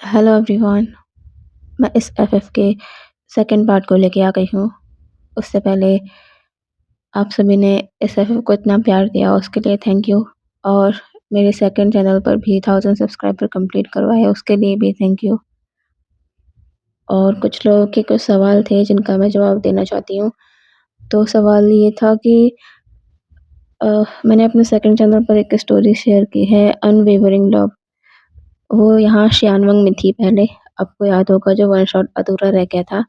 Hello everyone. मैं इस FF के सेकंड पार्ट को लेके आ गई हूँ। उससे पहले आप सभी ने इस एफएफ को इतना प्यार दिया उसके लिए थैंक यू। और मेरे सेकंड चैनल पर भी 1000 सब्सक्राइबर कंप्लीट करवाए उसके लिए भी थैंक यू। और कुछ लोगों के कुछ सवाल थे जिनका मैं जवाब देना चाहती हूँ। तो सवाल ये था कि मैंने अपने सेकंड चैनल पर एक स्टोरी शेयर की है अनवेवरिंग लव। वो यहाँ शियानवंग में थी पहले। आपको याद होगा जो वन शॉट अधूरा रह गया था,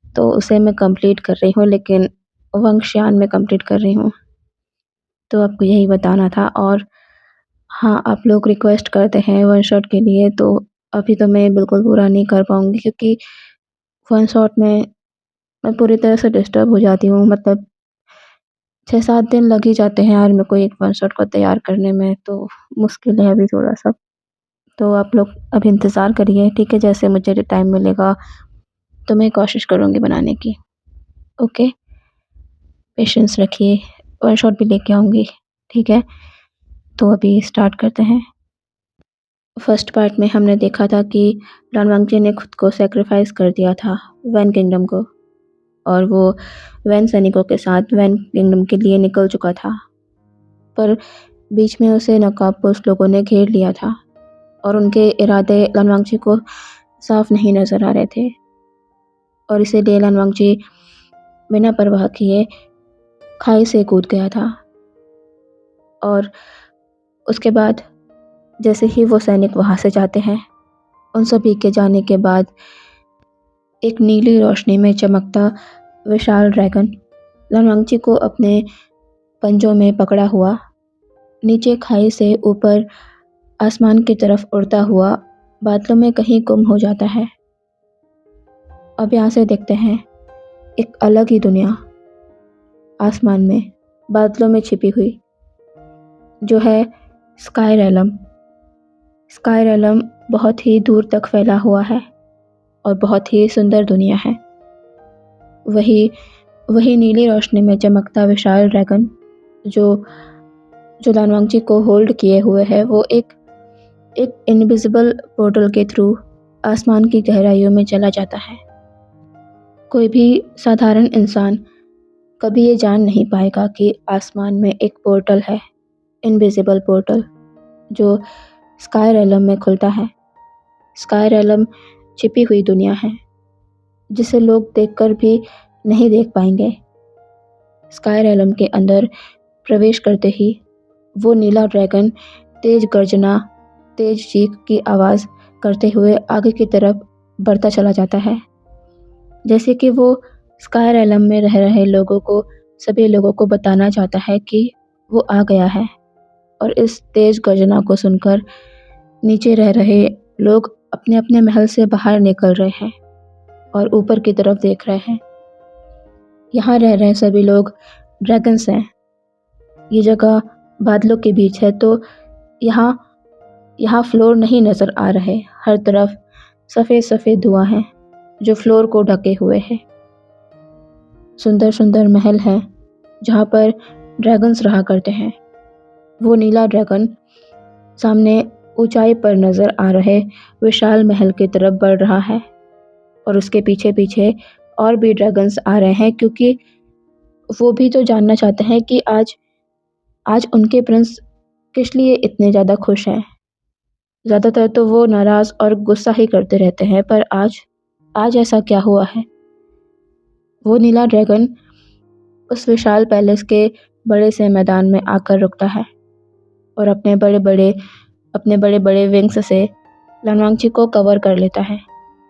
तो उसे मैं कंप्लीट कर रही हूँ, लेकिन वंशियान में कंप्लीट कर रही हूँ। तो आपको यही बताना था। और हाँ, आप लोग रिक्वेस्ट करते हैं वन शॉट के लिए, तो अभी तो मैं बिल्कुल पूरा नहीं कर पाऊँगी क्योंकि वन शॉट में मैं पूरी तरह से डिस्टर्ब हो जाती हूँ। मतलब 6-7 दिन लग ही जाते हैं यार मेरे को एक वन शॉट को तैयार करने में, तो मुश्किल है अभी थोड़ा-सा। तो आप लोग अभी इंतज़ार करिए, ठीक है? जैसे मुझे टाइम मिलेगा तो मैं कोशिश करूँगी बनाने की। ओके? पेशेंस रखिए, वन शॉट भी लेके आऊँगी, ठीक है? तो अभी स्टार्ट करते हैं। फर्स्ट पार्ट में हमने देखा था कि रणवंजी ने खुद को सैक्रिफाइस कर दिया था वैन किंगडम को, और वो वैन सैनिकों के साथ वैन किंगडम के लिए निकल चुका था। पर बीच में उसे नकाबपोश लोगों ने घेर लिया था और उनके इरादे रणवंजी को साफ नहीं नजर आ रहे थे, और इसीलिए रणवंजी बिना परवाह किए खाई से कूद गया था। और उसके बाद जैसे ही वो सैनिक वहाँ से जाते हैं, उन सभी के जाने के बाद एक नीली रोशनी में चमकता विशाल ड्रैगन रणवंशी को अपने पंजों में पकड़ा हुआ नीचे खाई से ऊपर आसमान की तरफ उड़ता हुआ बादलों में कहीं गुम हो जाता है। अब यहाँ से देखते हैं एक अलग ही दुनिया आसमान में बादलों में छिपी हुई, जो है स्काई रेलम। स्काई रेलम बहुत ही दूर तक फैला हुआ है और बहुत ही सुंदर दुनिया है। वही वही नीली रोशनी में चमकता विशाल ड्रैगन जो जो दानवांगजी को होल्ड किए हुए है, वो एक इनविजिबल पोर्टल के थ्रू आसमान की गहराइयों में चला जाता है। कोई भी साधारण इंसान कभी ये जान नहीं पाएगा कि आसमान में एक पोर्टल है, इनविजिबल पोर्टल, जो स्काई रेलम में खुलता है। स्काई रेलम छिपी हुई दुनिया है जिसे लोग देखकर भी नहीं देख पाएंगे। स्काई रेलम के अंदर प्रवेश करते ही वो नीला ड्रैगन तेज गर्जना, तेज चीख की आवाज़ करते हुए आगे की तरफ बढ़ता चला जाता है, जैसे कि वो स्काई रेलम में रह रहे लोगों को, सभी लोगों को बताना चाहता है कि वो आ गया है। और इस तेज गर्जना को सुनकर नीचे रह रहे लोग अपने अपने महल से बाहर निकल रहे हैं और ऊपर की तरफ देख रहे हैं। यहाँ रह रहे सभी लोग ड्रैगन्स हैं। ये जगह बादलों के बीच है, तो यहाँ यहाँ फ्लोर नहीं नज़र आ रहे। हर तरफ सफ़ेद सफ़ेद धुआं है जो फ्लोर को ढके हुए है। सुंदर सुंदर महल है जहाँ पर ड्रैगन्स रहा करते हैं। वो नीला ड्रैगन सामने ऊंचाई पर नज़र आ रहे विशाल महल की तरफ बढ़ रहा है, और उसके पीछे पीछे और भी ड्रैगन्स आ रहे हैं, क्योंकि वो भी तो जानना चाहते हैं कि आज आज उनके प्रिंस किस लिए इतने ज़्यादा खुश हैं। ज़्यादातर तो वो नाराज़ और गुस्सा ही करते रहते हैं, पर आज आज ऐसा क्या हुआ है। वो नीला ड्रैगन उस विशाल पैलेस के बड़े से मैदान में आकर रुकता है और अपने बड़े बड़े विंग्स से लनवांगची को कवर कर लेता है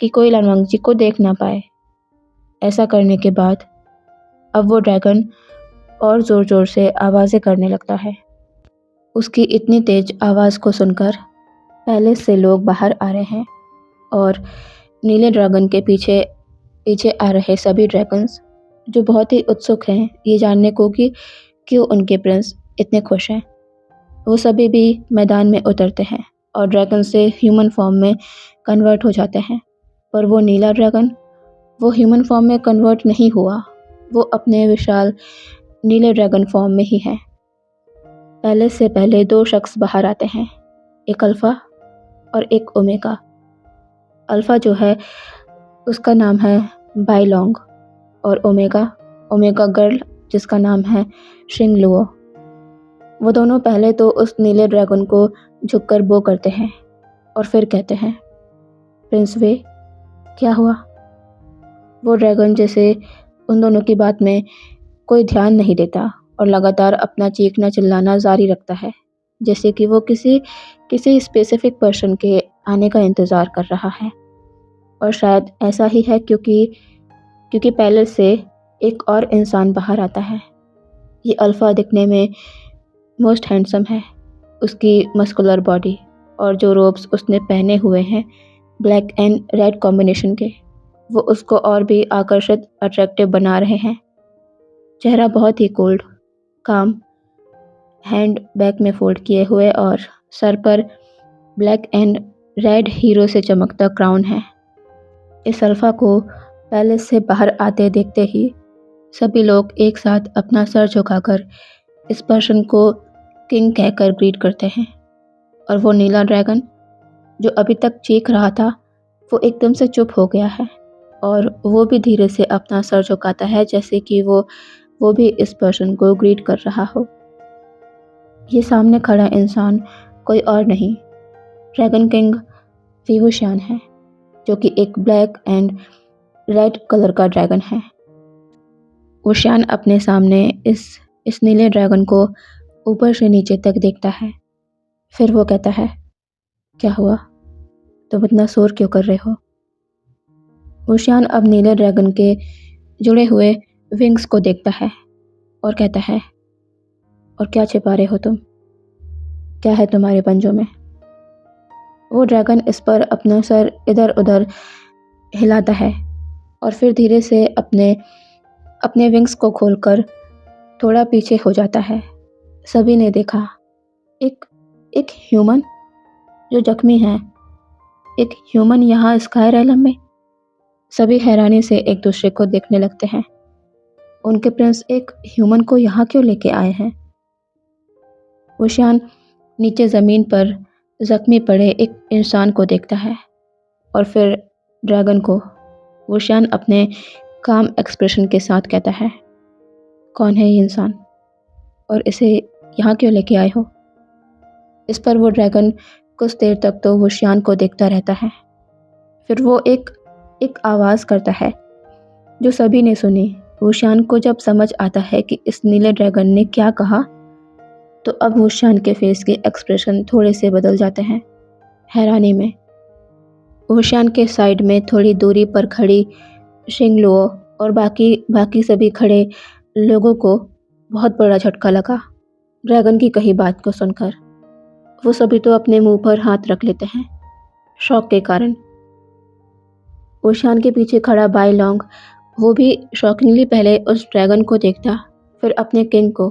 कि कोई लनवांगची को देख ना पाए। ऐसा करने के बाद अब वो ड्रैगन और ज़ोर ज़ोर से आवाज़ें करने लगता है। उसकी इतनी तेज आवाज़ को सुनकर पैलेस से लोग बाहर आ रहे हैं, और नीले ड्रैगन के पीछे पीछे आ रहे सभी ड्रैगन्स जो बहुत ही उत्सुक हैं ये जानने को कि क्यों उनके प्रिंस इतने खुश हैं, वो सभी भी मैदान में उतरते हैं और ड्रैगन से ह्यूमन फॉर्म में कन्वर्ट हो जाते हैं। पर वो नीला ड्रैगन वो ह्यूमन फॉर्म में कन्वर्ट नहीं हुआ, वो अपने विशाल नीले ड्रैगन फॉर्म में ही है। पैलेस से पहले दो शख्स बाहर आते हैं, एक अल्फा और एक ओमेगा। अल्फ़ा जो है उसका नाम है बाईलोंग और ओमेगा ओमेगा गर्ल जिसका नाम है शिंगलुओ। वो दोनों पहले तो उस नीले ड्रैगन को झुककर बो करते हैं और फिर कहते हैं, प्रिंस वे, क्या हुआ? वो ड्रैगन जैसे उन दोनों की बात में कोई ध्यान नहीं देता और लगातार अपना चीखना चिल्लाना जारी रखता है, जैसे कि वो किसी किसी स्पेसिफिक पर्सन के आने का इंतज़ार कर रहा है। और शायद ऐसा ही है क्योंकि क्योंकि पहले से एक और इंसान बाहर आता है। ये अल्फ़ा दिखने में मोस्ट हैंडसम है। उसकी मस्कुलर बॉडी और जो रोब्स उसने पहने हुए हैं ब्लैक एंड रेड कॉम्बिनेशन के, वो उसको और भी आकर्षित अट्रैक्टिव बना रहे हैं। चेहरा बहुत ही कोल्ड, काम, हैंड बैक में फोल्ड किए हुए और सर पर ब्लैक एंड रेड हीरो से चमकता क्राउन है। इस अल्फ़ा को पैलेस से बाहर आते देखते ही सभी लोग एक साथ अपना सर झुकाकर इस पर्सन को किंग कहकर ग्रीट करते हैं। और वो नीला ड्रैगन जो अभी तक चीख रहा था, वो एकदम से चुप हो गया है और वो भी धीरे से अपना सर झुकाता है, जैसे कि वो भी इस पर्सन को ग्रीट कर रहा हो। ये सामने खड़ा इंसान कोई और नहीं, ड्रैगन किंग वीवूशियान है, जो कि एक ब्लैक एंड रेड कलर का ड्रैगन है। वुशियान अपने सामने इस नीले ड्रैगन को ऊपर से नीचे तक देखता है। फिर वो कहता है, क्या हुआ? तुम इतना शोर क्यों कर रहे हो? वुशियान अब नीले ड्रैगन के जुड़े हुए विंग्स को देखता है और कहता है, और क्या छिपा रहे हो तुम? क्या है तुम्हारे पंजों में? वो ड्रैगन इस पर अपना सर इधर उधर हिलाता है और फिर धीरे से अपने अपने विंग्स को खोलकर थोड़ा पीछे हो जाता है। सभी ने देखा, एक एक ह्यूमन जो जख्मी है, एक ह्यूमन यहाँ स्काई रैलम में। सभी हैरानी से एक दूसरे को देखने लगते हैं। उनके प्रिंस एक ह्यूमन को यहाँ क्यों लेके आए हैं? वुशियान नीचे ज़मीन पर जख्मी पड़े एक इंसान को देखता है और फिर ड्रैगन को। वुशियान अपने काम एक्सप्रेशन के साथ कहता है, कौन है ये इंसान और इसे यहाँ क्यों लेके आए हो? इस पर वो ड्रैगन कुछ देर तक तो वुशियान को देखता रहता है। फिर वो एक आवाज़ करता है जो सभी ने सुनी। वुशियान को जब समझ आता है कि इस नीले ड्रैगन ने क्या कहा, तो अब वुशियान के फेस के एक्सप्रेशन थोड़े से बदल जाते हैं, हैरानी में। वुशियान के साइड में थोड़ी दूरी पर खड़ी शिंगलुओ और बाकी सभी खड़े लोगों को बहुत बड़ा झटका लगा ड्रैगन की कही बात को सुनकर। वो सभी तो अपने मुंह पर हाथ रख लेते हैं शॉक के कारण। वुशियान के पीछे खड़ा बाईलोंग, वो भी शॉकिंगली पहले उस ड्रैगन को देखता, फिर अपने किंग को।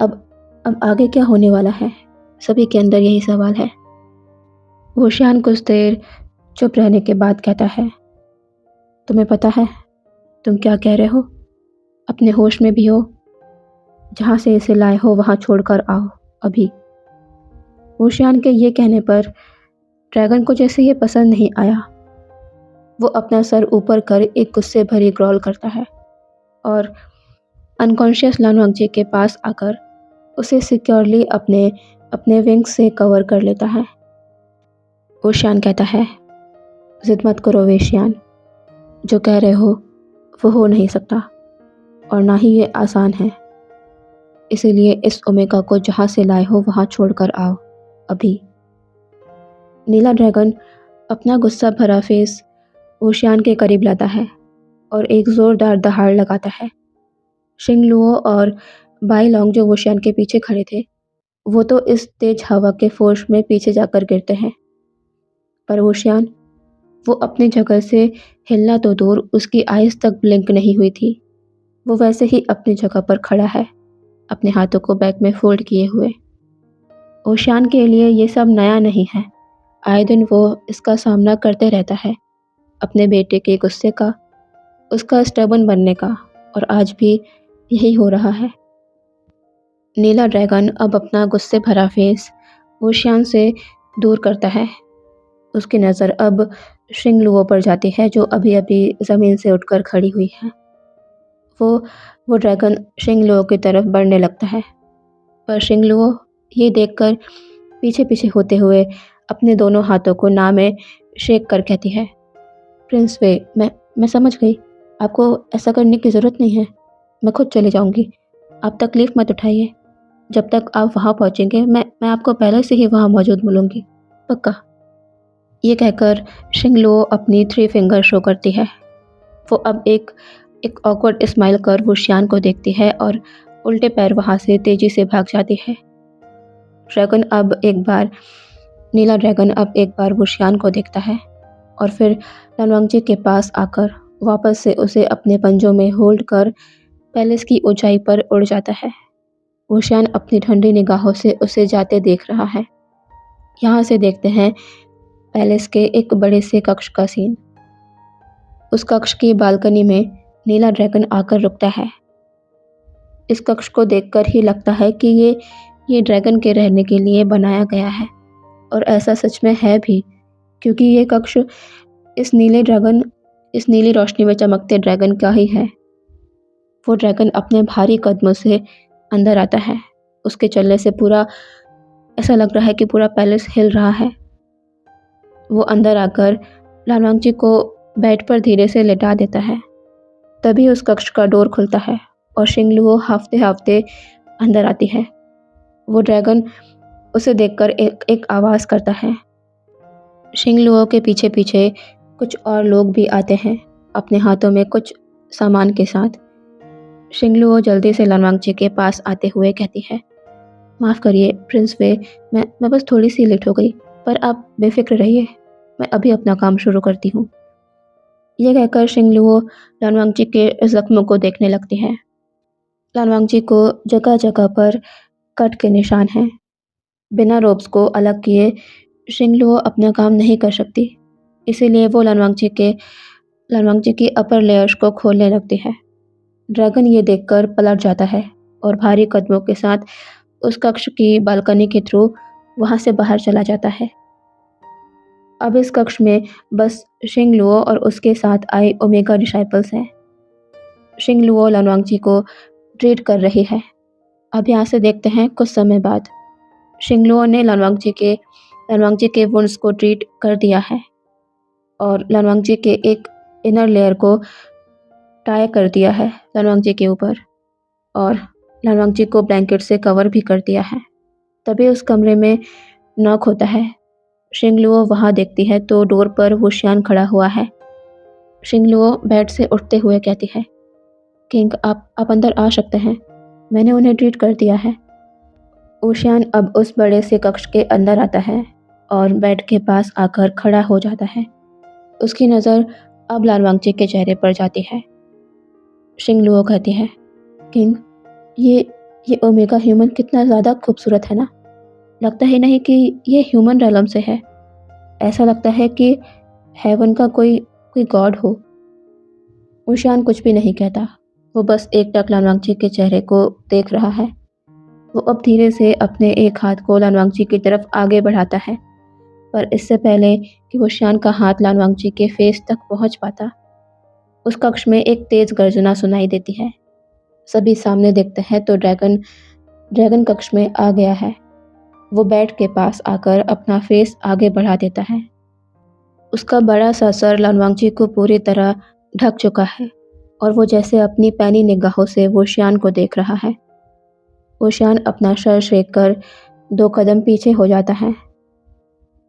अब आगे क्या होने वाला है? सभी के अंदर यही सवाल है। वुशियान कुछ देर चुप रहने के बाद कहता है, तुम्हें पता है तुम क्या कह रहे हो? अपने होश में भी हो? जहाँ से इसे लाए हो वहाँ छोड़कर आओ अभी। वुशियान के ये कहने पर ड्रैगन को जैसे ये पसंद नहीं आया। वो अपना सर ऊपर कर एक गुस्से भरी ग्रॉल करता है और अनकॉन्शियस लानुअंगजे के पास आकर उसे सिक्योरली अपने विंग्स से कवर कर लेता है। वुशियान कहता है, जिद मत करो वेशियान, जो कह रहे हो वो हो नहीं सकता और ना ही ये आसान है। इसीलिए इस ओमेगा को जहाँ से लाए हो वहाँ छोड़कर आओ अभी। नीला ड्रैगन अपना गुस्सा भरा फेस वुशियान के करीब लाता है और एक ज़ोरदार दहाड़ लगाता है। शिंगलुओ और बाईलोंग जो वुशियान के पीछे खड़े थे, वो तो इस तेज हवा के फोर्स में पीछे जाकर गिरते हैं। पर वुशियान, वो अपनी जगह से हिलना तो दूर, उसकी आइज़ तक ब्लिंक नहीं हुई थी। वो वैसे ही अपनी जगह पर खड़ा है, अपने हाथों को बैक में फोल्ड किए हुए। वुशियान के लिए ये सब नया नहीं है। आए दिन वो इसका सामना करते रहता है, अपने बेटे के गुस्से का, उसका स्टबर्न बनने का, और आज भी यही हो रहा है। नीला ड्रैगन अब अपना गुस्से भरा फेस वुशियान से दूर करता है उसकी नज़र अब शिंगलुओ पर जाती है जो अभी-अभी ज़मीन से उठकर खड़ी हुई है। वो वो ड्रैगन शिंगलुओ की तरफ बढ़ने लगता है, पर शिंगलुओ ये देखकर पीछे-पीछे होते हुए अपने दोनों हाथों को ना में शेक कर कहती है, प्रिंस वे, मैं समझ गई। आपको ऐसा करने की ज़रूरत नहीं है। मैं खुद चली जाऊँगी। आप तकलीफ़ मत उठाइए। जब तक आप वहाँ पहुँचेंगे, मैं आपको पहले से ही वहाँ मौजूद मिलूँगी, पक्का। ये कहकर शिंगलुओ अपनी थ्री फिंगर शो करती है। वो अब एक एक ऑकवर्ड स्माइल कर वुशियान को देखती है और उल्टे पैर वहाँ से तेज़ी से भाग जाती है। ड्रैगन अब एक बार नीला ड्रैगन अब एक बार वुशियान को देखता है और फिर लनवांगजी के पास आकर वापस से उसे अपने पंजों में होल्ड कर पैलेस की ऊंचाई पर उड़ जाता है। वुशियान अपनी ठंडी निगाहों से उसे जाते देख रहा है। यहाँ से देखते हैं पैलेस के एक बड़े से कक्ष का सीन। उस कक्ष की बालकनी में नीला ड्रैगन आकर रुकता है। इस कक्ष को देखकर ही लगता है कि ये ड्रैगन के रहने के लिए बनाया गया है और ऐसा सच में है भी, क्योंकि ये कक्ष इस नीली रोशनी में चमकते ड्रैगन का ही है। वो ड्रैगन अपने भारी कदमों से अंदर आता है। उसके चलने से पूरा ऐसा लग रहा है कि पूरा पैलेस हिल रहा है। वो अंदर आकर लानवांगजी को बेड पर धीरे से लेटा देता है। तभी उस कक्ष का डोर खुलता है और शिंगलुओ हाफते-हाफते अंदर आती है। वो ड्रैगन उसे देखकर एक आवाज़ करता है। शिंगलुओ के पीछे-पीछे कुछ और लोग भी आते हैं, अपने हाथों में कुछ सामान के साथ। शिंगलुओ जल्दी से लानवांगजी के पास आते हुए कहती है, माफ़ करिए प्रिंस वे, मैं बस थोड़ी सी लेट हो गई, पर आप बेफिक्र रहिए, मैं अभी अपना काम शुरू करती हूँ। ये कहकर शिंगलुओ लानवांगजी के ज़ख्मों को देखने लगती है। लानवांगजी को जगह-जगह पर कट के निशान हैं। बिना रोब्स को अलग किए शिंगलुओ अपना काम नहीं कर सकती, इसीलिए वो लानवांगजी की अपर लेयर्स को खोलने लगती है। ड्रैगन ये देखकर पलट जाता है और भारी कदमों के साथ उस कक्ष की बालकनी के थ्रू वहाँ से बाहर चला जाता है। अब इस कक्ष में बस शिंगलुओ और उसके साथ आए ओमेगा डिसाइपल्स हैं। शिंगलुओ लानवांगजी को ट्रीट कर रही है। अब यहाँ से देखते हैं कुछ समय बाद शिंगलुओ ने लानवांगजी के वुंड्स को ट्रीट कर दिया है और लानवांगजी के एक इनर लेयर को टाई कर दिया है लानवांगजी के ऊपर और लानवांगजी को ब्लैंकेट से कवर भी कर दिया है। तभी उस कमरे में नॉक होता है। शिंगलुओ वहाँ देखती है तो डोर पर वुशियान खड़ा हुआ है। शिंगलुओ बेड से उठते हुए कहती है, किंग आप अंदर आ सकते हैं, मैंने उन्हें ट्रीट कर दिया है। वुशियान अब उस बड़े से कक्ष के अंदर आता है और बेड के पास आकर खड़ा हो जाता है। उसकी नज़र अब लानवांगजी के चेहरे पर जाती है। शिंगलुओ कहती है, किंग, ये ओमेगा ह्यूमन कितना ज़्यादा खूबसूरत है ना। लगता ही नहीं कि ये ह्यूमन realm से है। ऐसा लगता है कि हेवन का कोई गॉड हो। वुशियान कुछ भी नहीं कहता। वो बस एकटक लानवांगजी के चेहरे को देख रहा है। वो अब धीरे से अपने एक हाथ को लानवांगजी की तरफ आगे बढ़ाता है, पर इससे पहले कि वुशियान का हाथ लानवांगजी के फेस तक पहुंच पाता, उस कक्ष में एक तेज गर्जना सुनाई देती है। सभी सामने देखते हैं तो ड्रैगन कक्ष में आ गया है। वो बेड के पास आकर अपना फेस आगे बढ़ा देता है। उसका बड़ा सा सर लानवांगजी को पूरी तरह ढक चुका है और वो जैसे अपनी पैनी निगाहों से वुशियान को देख रहा है। वुशियान अपना सर शेक कर 2 कदम पीछे हो जाता है।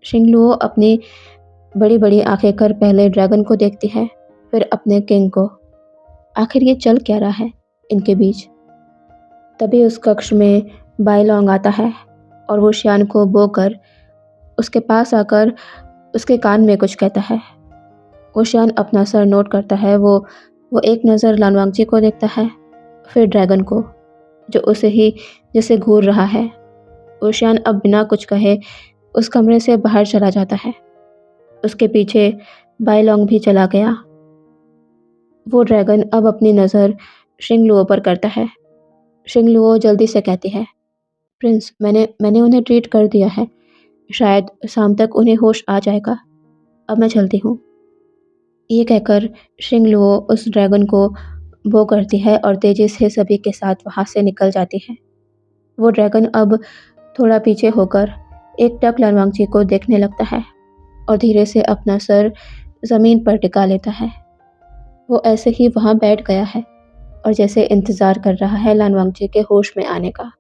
शिंगलुओ अपनी बड़ी-बड़ी आंखें कर पहले ड्रैगन को देखती है, फिर अपने किंग को। आखिर ये चल क्या रहा है इनके बीच? तभी उस कक्ष में बाईलोंग आता है और वुशियान को बोकर उसके पास आकर उसके कान में कुछ कहता है। वुशियान अपना सर नोट करता है। वो एक नज़र लानवांगजी को देखता है, फिर ड्रैगन को, जो उसे ही जैसे घूर रहा है। वुशियान अब बिना कुछ कहे उस कमरे से बाहर चला जाता है। उसके पीछे बाईलोंग भी चला गया। वो ड्रैगन अब अपनी नज़र शिंगलुओ पर करता है। शिंगलुओ जल्दी से कहती है, प्रिंस, मैंने उन्हें ट्रीट कर दिया है। शायद शाम तक उन्हें होश आ जाएगा। अब मैं चलती हूँ। ये कहकर शिंगलुओ उस ड्रैगन को वो करती है और तेज़ी से सभी के साथ वहाँ से निकल जाती है। वो ड्रैगन अब थोड़ा पीछे होकर एक टक लरवांगची को देखने लगता है और धीरे से अपना सर ज़मीन पर टिका लेता है। वो ऐसे ही वहाँ बैठ गया है और जैसे इंतज़ार कर रहा है लानवांगची के होश में आने का।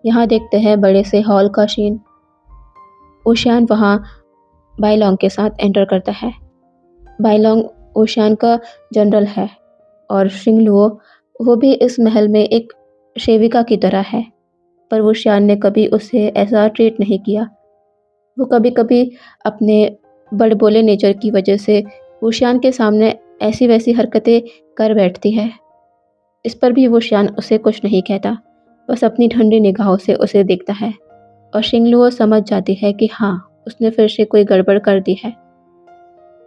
यहाँ देखते हैं बड़े से हॉल का सीन। ओशियान वहाँ बाइलोंग के साथ एंटर करता है। बाइलोंग ओशियान का जनरल है और शिंगलुओ वो भी इस महल में एक सेविका की तरह है, पर वो शियान ने कभी उसे ऐसा ट्रीट नहीं किया। वो कभी-कभी अपने बड़बोले नेचर की वजह से वुशियान के सामने ऐसी-वैसी हरकतें कर बैठती है। इस पर भी वुशियान उसे कुछ नहीं कहता, बस अपनी ठंडी निगाहों से उसे देखता है और शिंगलुओ समझ जाती है कि हाँ, उसने फिर से कोई गड़बड़ कर दी है।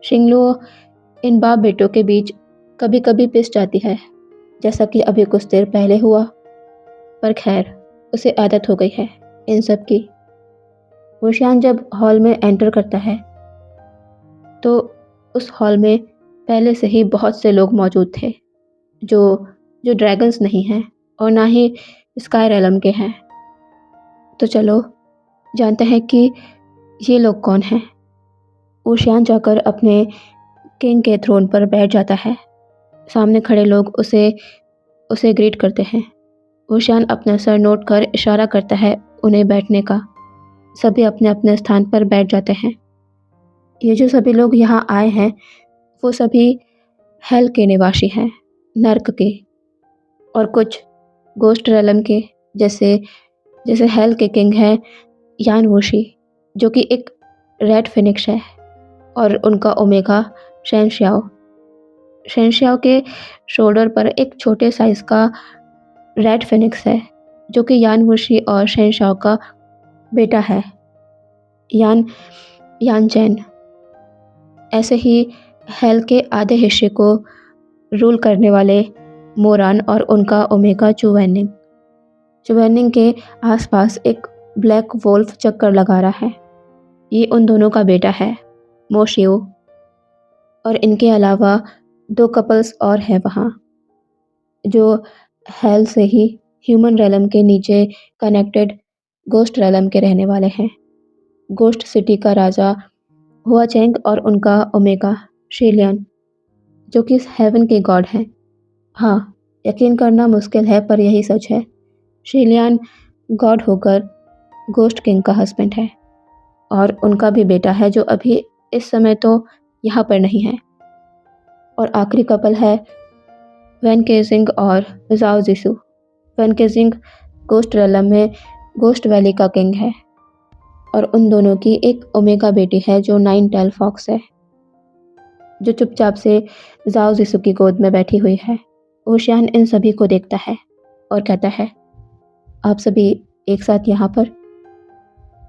शिंगलुओ इन बाप-बेटों के बीच कभी-कभी पिस जाती है, जैसा कि अभी कुछ देर पहले हुआ, पर खैर, उसे आदत हो गई है इन सब की। वुशियान जब हॉल में एंटर करता है तो उस हॉल में पहले से ही बहुत से लोग मौजूद थे जो जो ड्रैगन्स नहीं हैं और ना ही स्काई रेलम के हैं। तो चलो जानते हैं कि ये लोग कौन हैं। ओशियान जाकर अपने किंग के थ्रोन पर बैठ जाता है। सामने खड़े लोग उसे उसे ग्रीट करते हैं। ओशियान अपना सर नोट कर इशारा करता है उन्हें बैठने का। सभी अपने अपने स्थान पर बैठ जाते हैं। ये जो सभी लोग यहाँ आए हैं वो सभी हेल के निवासी हैं, नर्क के, और कुछ गोस्ट रेलम के, जैसे जैसे हेल के किंग हैं यान वोशी, जो कि एक रेड फिनिक्स है, और उनका ओमेगा शेनशियाओ। शेनशियाओ के शोल्डर पर एक छोटे साइज का रेड फिनिक्स है, जो कि यान वोशी और शेनशियाओ का बेटा है, यान यानचैन। ऐसे ही हेल के आधे हिस्से को रूल करने वाले मोरान और उनका ओमेगा चुवैनिंग। चुवैनिंग के आसपास एक ब्लैक वोल्फ चक्कर लगा रहा है। ये उन दोनों का बेटा है, मोशियो। और इनके अलावा 2 कपल्स और हैं वहाँ, जो हेल से ही ह्यूमन रेलम के नीचे कनेक्टेड गोस्ट रेलम के रहने वाले हैं। गोस्ट सिटी का राजा हुआचेंग और उनका ओमेगा शेलियन, जो कि हेवन के गॉड हैं। हाँ, यकीन करना मुश्किल है पर यही सच है। शेलियन गॉड होकर गोस्ट किंग का हस्बैंड है और उनका भी बेटा है जो अभी इस समय तो यहाँ पर नहीं है। और आखिरी कपल है वैन केजिंग और जाओ जिसू। वैन केजिंग गोस्ट रेलम में गोस्ट वैली का किंग है और उन दोनों की एक ओमेगा बेटी है जो 9 टेल फॉक्स है, जो चुपचाप से जाओ जिसू की गोद में बैठी हुई है। ओशियान इन सभी को देखता है और कहता है, आप सभी एक साथ यहाँ पर।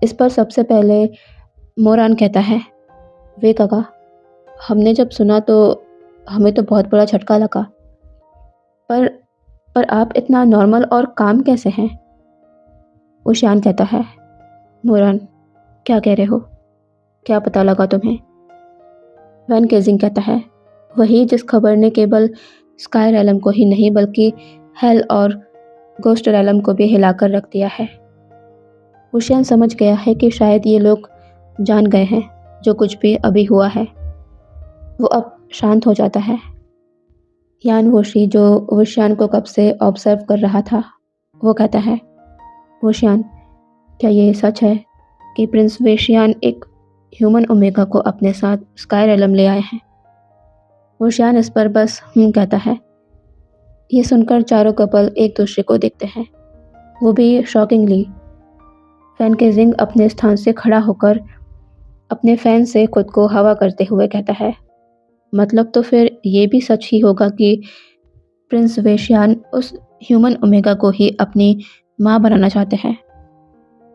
इस पर सबसे पहले मोरान कहता है, वे काका, हमने जब सुना तो हमें तो बहुत बड़ा झटका लगा, पर पर आप इतना नॉर्मल और काम कैसे हैं? ओशियान कहता है, मोरान, क्या कह रहे हो? क्या पता लगा तुम्हें? वैन केजिंग कहता है, वही जिस खबर ने केवल स्काई रेलम को ही नहीं बल्कि हेल और गोस्ट रेलम को भी हिलाकर रख दिया है। ओशियान समझ गया है कि शायद ये लोग जान गए हैं जो कुछ भी अभी हुआ है। वो अब शांत हो जाता है। यान वोशी, जो ओशियान को कब से ऑब्जर्व कर रहा था, वो कहता है, ओशियान, क्या ये सच है कि प्रिंस वेशियान एक ह्यूमन ओमेगा को अपने साथ स्काई रेलम ले आए हैं? ओशियान इस पर बस कहता है। ये सुनकर चारों कपल एक दूसरे को देखते हैं, वो भी शॉकिंगली। फैन केजिंग अपने स्थान से खड़ा होकर अपने फैन से खुद को हवा करते हुए कहता है, मतलब तो फिर ये भी सच ही होगा कि प्रिंस वेशियान उस ह्यूमन ओमेगा को ही अपनी माँ बनाना चाहते हैं।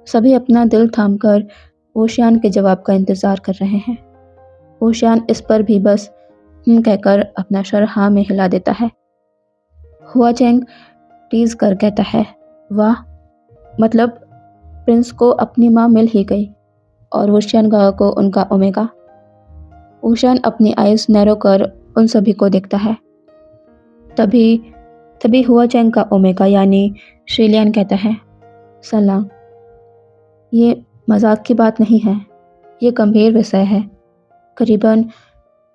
सभी अपना दिल थामकर ओशियान के जवाब का इंतज़ार कर रहे हैं। ओशियान इस पर भी बस कहकर अपना सर हाँ में हिला देता है। हुआचेंग टीज कर कहता है, वाह, मतलब प्रिंस को अपनी माँ मिल ही गई और वुशियान गाओ को उनका ओमेगा। ऊशान अपनी आइज नैरो कर उन सभी को देखता है। तभी तभी हुआ चैंग का ओमेगा यानी श्रीलियान कहता है, सलाम, ये मजाक की बात नहीं है, ये गंभीर विषय है। करीबन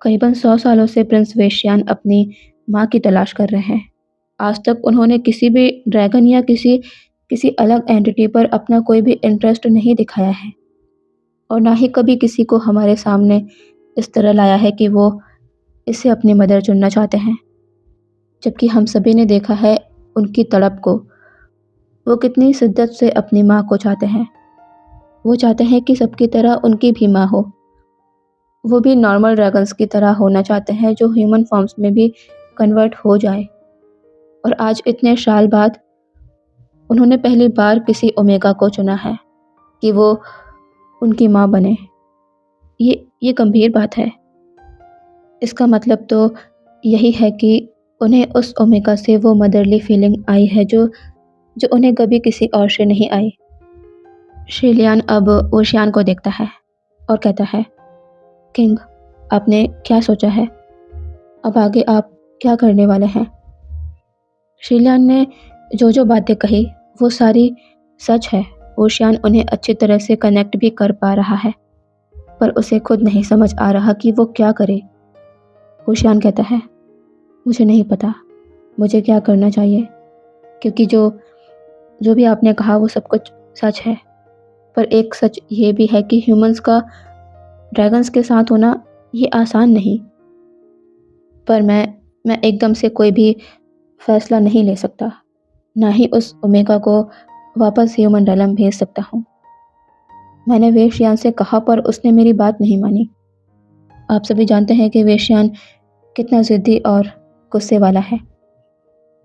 करीबन 100 सालों से प्रिंस वेशियान अपनी माँ की तलाश कर रहे हैं। आज तक उन्होंने किसी भी ड्रैगन या किसी किसी अलग एंटिटी पर अपना कोई भी इंटरेस्ट नहीं दिखाया है और ना ही कभी किसी को हमारे सामने इस तरह लाया है कि वो इसे अपनी मदर चुनना चाहते हैं। जबकि हम सभी ने देखा है उनकी तड़प को, वो कितनी शिद्दत से अपनी माँ को चाहते हैं। वो चाहते हैं कि सबकी तरह उनकी भी माँ हो। वो भी नॉर्मल ड्रैगन्स की तरह होना चाहते हैं जो ह्यूमन फॉर्म्स में भी कन्वर्ट हो जाए। और आज इतने साल बाद उन्होंने पहली बार किसी ओमेगा को चुना है कि वो उनकी माँ बने। ये गंभीर बात है। इसका मतलब तो यही है कि उन्हें उस ओमेगा से वो मदरली फीलिंग आई है जो जो उन्हें कभी किसी और से नहीं आई। श्रीलियान अब ओशियान को देखता है और कहता है, किंग, आपने क्या सोचा है? अब आगे आप क्या करने वाले हैं? श्रीलियान ने जो जो बातें कही वो सारी सच है। ओशियान उन्हें अच्छी तरह से कनेक्ट भी कर पा रहा है, पर उसे खुद नहीं समझ आ रहा कि वो क्या करे। ओशियान कहता है, मुझे नहीं पता मुझे क्या करना चाहिए, क्योंकि जो जो भी आपने कहा वो सब कुछ सच है। पर एक सच ये भी है कि ह्यूमंस का ड्रैगन्स के साथ होना ये आसान नहीं। पर मैं एकदम से कोई भी फैसला नहीं ले सकता, ना ही उस ओमेगा को वापस ह्यूमन रेलम भेज सकता हूँ। मैंने वेश्यान से कहा पर उसने मेरी बात नहीं मानी। आप सभी जानते हैं कि वेश्यान कितना ज़िद्दी और गुस्से वाला है।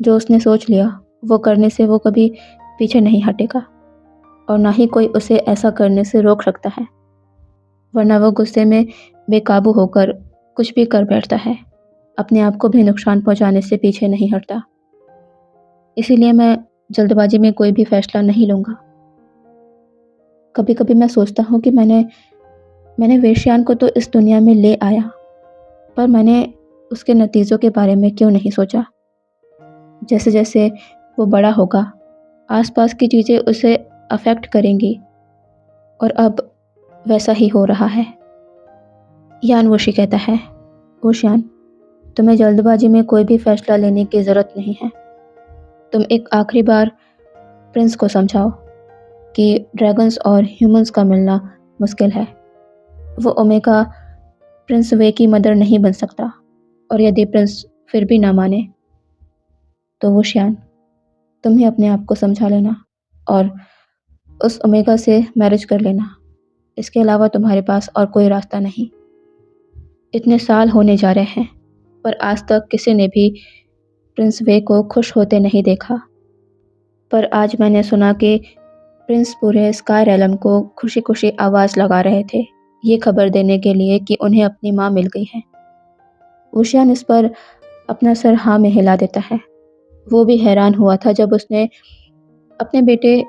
जो उसने सोच लिया वो करने से वो कभी पीछे नहीं हटेगा और ना ही कोई उसे ऐसा करने से रोक सकता है, वरना वो गुस्से में बेकाबू होकर कुछ भी कर बैठता है, अपने आप को भी नुकसान पहुंचाने से पीछे नहीं हटता। इसीलिए मैं जल्दबाजी में कोई भी फैसला नहीं लूँगा। कभी कभी मैं सोचता हूँ कि मैंने वेश्यान को तो इस दुनिया में ले आया, पर मैंने उसके नतीजों के बारे में क्यों नहीं सोचा। जैसे जैसे वो बड़ा होगा आसपास की चीज़ें उसे अफेक्ट करेंगी और अब वैसा ही हो रहा है। यान वोशी कहता है, ओशियान, तुम्हें जल्दबाजी में कोई भी फैसला लेने की ज़रूरत नहीं है। तुम एक आखिरी बार प्रिंस को समझाओ कि ड्रैगन्स और ह्यूमंस का मिलना मुश्किल है। वो ओमेगा प्रिंस वे की मदर नहीं बन सकता, और यदि प्रिंस फिर भी ना माने तो वो श्यान, तुम ही अपने आप को समझा लेना और उस ओमेगा से मैरिज कर लेना। इसके अलावा तुम्हारे पास और कोई रास्ता नहीं। इतने साल होने जा रहे हैं पर आज तक किसी ने भी प्रिंस वे को खुश होते नहीं देखा। पर आज मैंने सुना कि प्रिंस पूरे स्काई रेलम को खुशी खुशी आवाज़ लगा रहे थे, ये खबर देने के लिए कि उन्हें अपनी माँ मिल गई है। ओशियान इस पर अपना सर हाँ में हिला देता है। वो भी हैरान हुआ था जब उसने अपने बेटे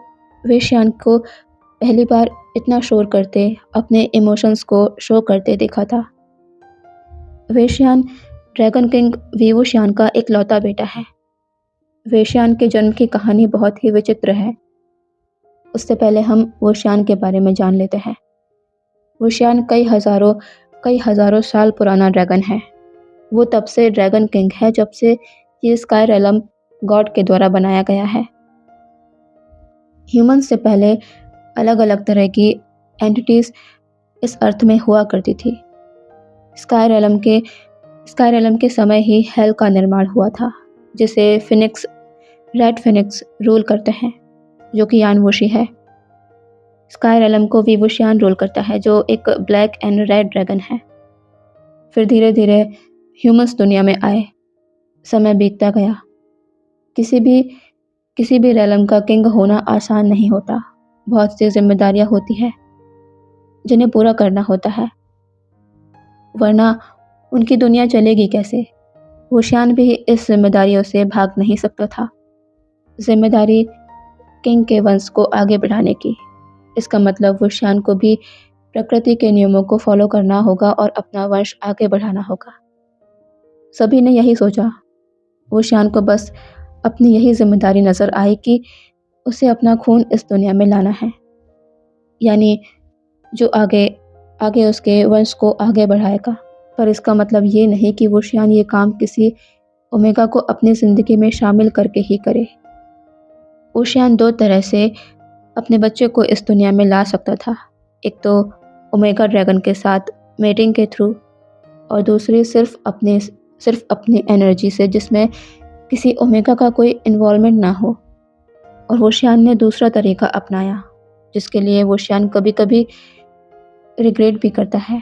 वेशियान को पहली बार इतना शोर करते, अपने इमोशंस को शो करते देखा था। वेशियान ड्रैगन किंग वीवूशियान का इकलौता बेटा है। वेशियान के जन्म की कहानी बहुत ही विचित्र है। उससे पहले हम वोशियान के बारे में जान लेते हैं। वोशियान कई हज़ारों साल पुराना ड्रैगन है। वो तब से ड्रैगन किंग है जब से ये स्काई रेलम गॉड के द्वारा बनाया गया है। ह्यूमन से पहले अलग अलग तरह की एंटिटीज़ इस अर्थ में हुआ करती थी। स्काई रेलम के समय ही हेल का निर्माण हुआ था, जिसे रेड फिनिक्स रूल करते हैं, जो कि यान वोशी है। स्काई रेलम को वीवूशियान रूल करता है, जो एक ब्लैक एंड रेड ड्रैगन है। फिर धीरे धीरे ह्यूमंस दुनिया में आए। समय बीतता गया। किसी भी रेलम का किंग होना आसान नहीं होता। बहुत सी जिम्मेदारियां होती है जिन्हें पूरा करना होता है, वरना उनकी दुनिया चलेगी कैसे। वोशियान भी इस जिम्मेदारियों से भाग नहीं सकता था। जिम्मेदारी किंग के वंश को आगे बढ़ाने की। इसका मतलब वोशियान को भी प्रकृति के नियमों को फॉलो करना होगा और अपना वंश आगे बढ़ाना होगा। सभी ने यही सोचा। ओशियान को बस अपनी यही ज़िम्मेदारी नज़र आई कि उसे अपना खून इस दुनिया में लाना है, यानी जो आगे आगे उसके वंश को आगे बढ़ाएगा। पर इसका मतलब ये नहीं कि ओशियान ये काम किसी ओमेगा को अपनी ज़िंदगी में शामिल करके ही करे। ओशियान दो तरह से अपने बच्चे को इस दुनिया में ला सकता था। एक तो ओमेगा ड्रैगन के साथ मेटिंग के थ्रू, और दूसरी सिर्फ अपनी एनर्जी से, जिसमें किसी ओमेगा का कोई इन्वॉल्वमेंट ना हो। और ओशियान ने दूसरा तरीका अपनाया, जिसके लिए ओशियान कभी-कभी रिग्रेट भी करता है।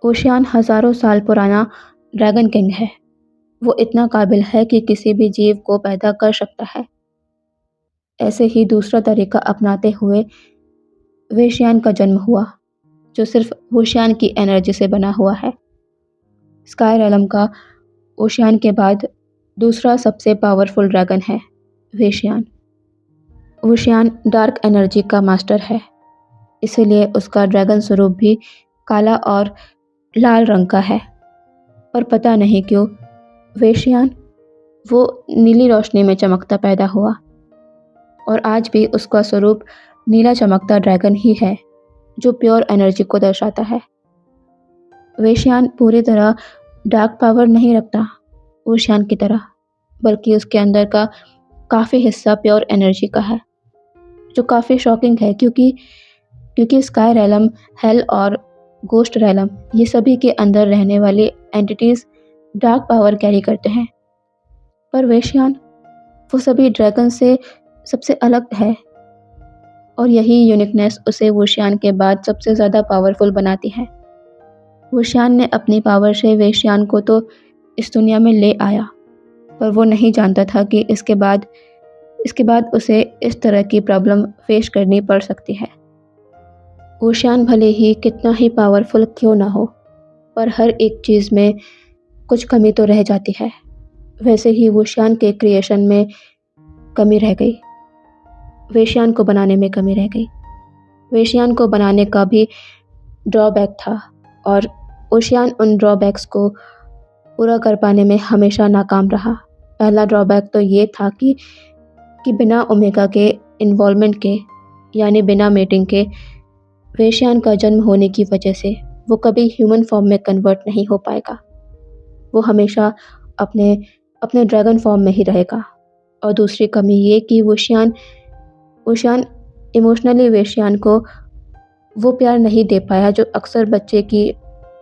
ओशियान हज़ारों साल पुराना ड्रैगन किंग है। वो इतना काबिल है कि किसी भी जीव को पैदा कर सकता है। ऐसे ही दूसरा तरीका अपनाते हुए वेशियान का जन्म हुआ, जो सिर्फ ओशियान की एनर्जी से बना हुआ है। स्काई रेलम का ओशियान के बाद दूसरा सबसे पावरफुल ड्रैगन है वेशियान। ओशियान डार्क एनर्जी का मास्टर है, इसीलिए उसका ड्रैगन स्वरूप भी काला और लाल रंग का है। और पता नहीं क्यों वेशियान वो नीली रोशनी में चमकता पैदा हुआ, और आज भी उसका स्वरूप नीला चमकता ड्रैगन ही है, जो प्योर एनर्जी को दर्शाता है। वेशियान पूरी तरह डार्क पावर नहीं रखता ओशियान की तरह, बल्कि उसके अंदर का काफ़ी हिस्सा प्योर एनर्जी का है, जो काफ़ी शॉकिंग है क्योंकि स्काई रेलम, हेल और गोस्ट रेलम, ये सभी के अंदर रहने वाली एंटिटीज़ डार्क पावर कैरी करते हैं। पर वेशियान वो सभी ड्रैगन से सबसे अलग है, और यही यूनिकनेस उसे वुशियान के बाद सबसे ज़्यादा पावरफुल बनाती है। वुशियान ने अपनी पावर से वेशियान को तो इस दुनिया में ले आया, पर वो नहीं जानता था कि इसके बाद उसे इस तरह की प्रॉब्लम फेस करनी पड़ सकती है। वुशियान भले ही कितना ही पावरफुल क्यों ना हो, पर हर एक चीज़ में कुछ कमी तो रह जाती है। वैसे ही वुशियान के क्रिएशन में कमी रह गई, वेशियान को बनाने में कमी रह गई। वेशियान को बनाने का भी ड्रॉबैक था, और ओशियान उन ड्रॉबैक्स को पूरा कर पाने में हमेशा नाकाम रहा। पहला ड्रॉबैक तो ये था कि बिना ओमेगा के इन्वॉल्वमेंट के, यानी बिना मेटिंग के, वेशियान का जन्म होने की वजह से वो कभी ह्यूमन फॉर्म में कन्वर्ट नहीं हो पाएगा। वो हमेशा अपने ड्रैगन फॉर्म में ही रहेगा। और दूसरी कमी ये कि वुशियान इमोशनली वेशियान को वो प्यार नहीं दे पाया जो अक्सर बच्चे की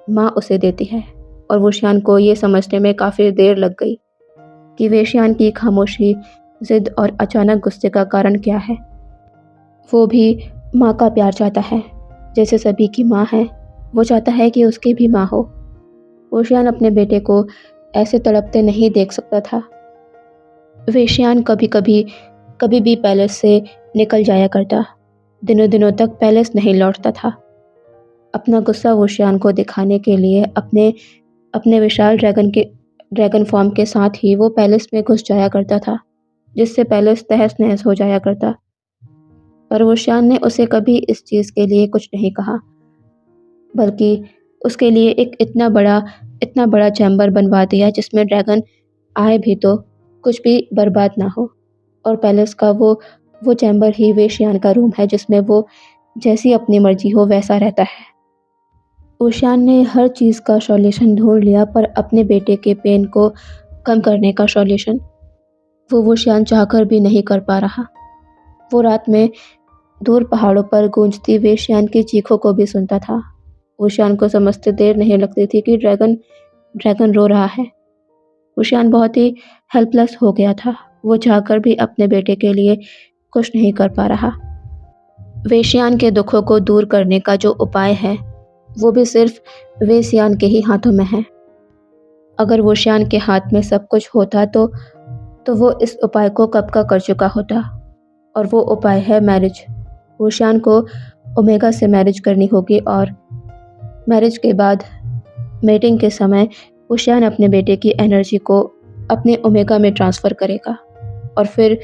माँ उसे देती है। और वुशियान को ये समझने में काफ़ी देर लग गई कि वेशियान की खामोशी, ज़िद और अचानक गुस्से का कारण क्या है। वो भी माँ का प्यार चाहता है, जैसे सभी की माँ है। वो चाहता है कि उसकी भी माँ हो। वुशियान अपने बेटे को ऐसे तड़पते नहीं देख सकता था। वेशियान कभी भी पैलेस से निकल जाया करता। दिनों तक पैलेस नहीं लौटता था। अपना गुस्सा वुशियान को दिखाने के लिए अपने विशाल ड्रैगन फॉर्म के साथ ही वो पैलेस में घुस जाया करता था, जिससे पैलेस तहस-नहस हो जाया करता। पर वुशियान ने उसे कभी इस चीज़ के लिए कुछ नहीं कहा, बल्कि उसके लिए एक इतना बड़ा चैम्बर बनवा दिया जिसमें ड्रैगन आए भी तो कुछ भी बर्बाद ना हो। और पैलेस का वो चैम्बर ही वेशियान का रूम है, जिसमें वो जैसी अपनी मर्जी हो वैसा रहता है। वुशियान ने हर चीज़ का सॉल्यूशन ढूंढ लिया, पर अपने बेटे के पेन को कम करने का सॉल्यूशन वो वुशियान चाहकर भी नहीं कर पा रहा। वो रात में दूर पहाड़ों पर गूंजती वेशियान की चीखों को भी सुनता था। वुशियान को समझते देर नहीं लगती थी कि ड्रैगन रो रहा है। वुशियान बहुत ही हेल्पलेस हो गया था। वो चाहकर भी अपने बेटे के लिए कुछ नहीं कर पा रहा। वेशियान के दुखों को दूर करने का जो उपाय है, वो भी सिर्फ वेशियान के ही हाथों में है। अगर वुशियान के हाथ में सब कुछ होता तो वो इस उपाय को कब का कर चुका होता। और वो उपाय है मैरिज। वुशियान को ओमेगा से मैरिज करनी होगी, और मैरिज के बाद मेटिंग के समय वुशियान अपने बेटे की एनर्जी को अपने ओमेगा में ट्रांसफ़र करेगा, और फिर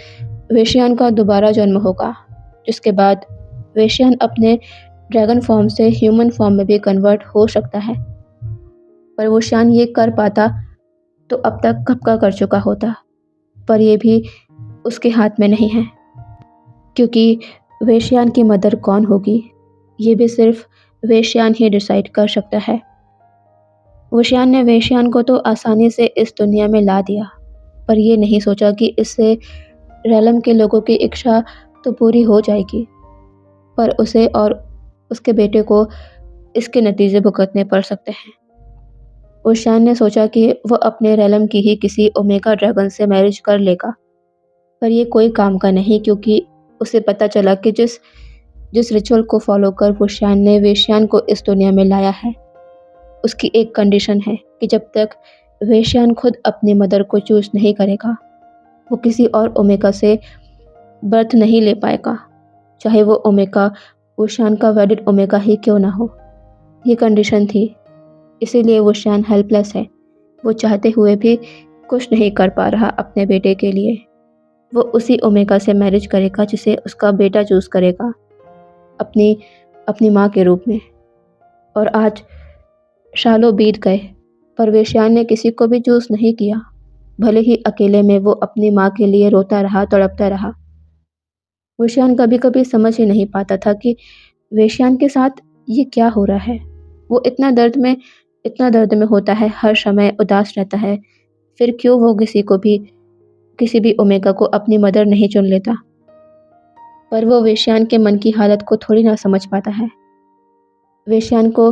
वेशियान का दोबारा जन्म होगा, जिसके बाद वेशियान अपने ड्रैगन फॉर्म से ह्यूमन फॉर्म में भी कन्वर्ट हो सकता है। पर वो शान ये कर पाता तो अब तक कब का कर चुका होता। पर ये भी उसके हाथ में नहीं है, क्योंकि वेश्यान की मदर कौन होगी ये भी सिर्फ वेश्यान ही डिसाइड कर सकता है। वेश्यान ने वेश्यान को तो आसानी से इस दुनिया में ला दिया, पर ये नहीं सोचा कि इससे रैलम के लोगों की इच्छा तो पूरी हो जाएगी, पर उसे और उसके बेटे को इसके नतीजे भुगतने पड़ सकते हैं। वेश्यान ने सोचा कि वह अपने रैलम की ही किसी ओमेगा ड्रैगन से मैरिज कर लेगा, पर ये कोई काम का नहीं, क्योंकि उसे पता चला कि जिस जिस रिचुअल को फॉलो कर वेश्यान ने वेश्यान को इस दुनिया में लाया है, उसकी एक कंडीशन है कि जब तक वेश्यान खुद अपनी मदर को चूज नहीं करेगा, वो किसी और ओमेगा से बर्थ नहीं ले पाएगा, चाहे वो ओमेगा वेश्यान का वेडिड ओमेगा ही क्यों ना हो। ये कंडीशन थी, इसीलिए वेश्यान हेल्पलेस है। वो चाहते हुए भी कुछ नहीं कर पा रहा अपने बेटे के लिए। वो उसी ओमेगा से मैरिज करेगा जिसे उसका बेटा चूज करेगा अपनी अपनी माँ के रूप में। और आज सालों बीत गए, पर वेश्यान ने किसी को भी चूज नहीं किया। भले ही अकेले में वो अपनी माँ के लिए रोता रहा, तड़पता रहा। वेश्यान कभी कभी समझ ही नहीं पाता था कि वेश्यान के साथ ये क्या हो रहा है। वो इतना दर्द में होता है, हर समय उदास रहता है, फिर क्यों वो किसी भी ओमेगा को अपनी मदर नहीं चुन लेता। पर वो वेश्यान के मन की हालत को थोड़ी ना समझ पाता है। वेश्यान को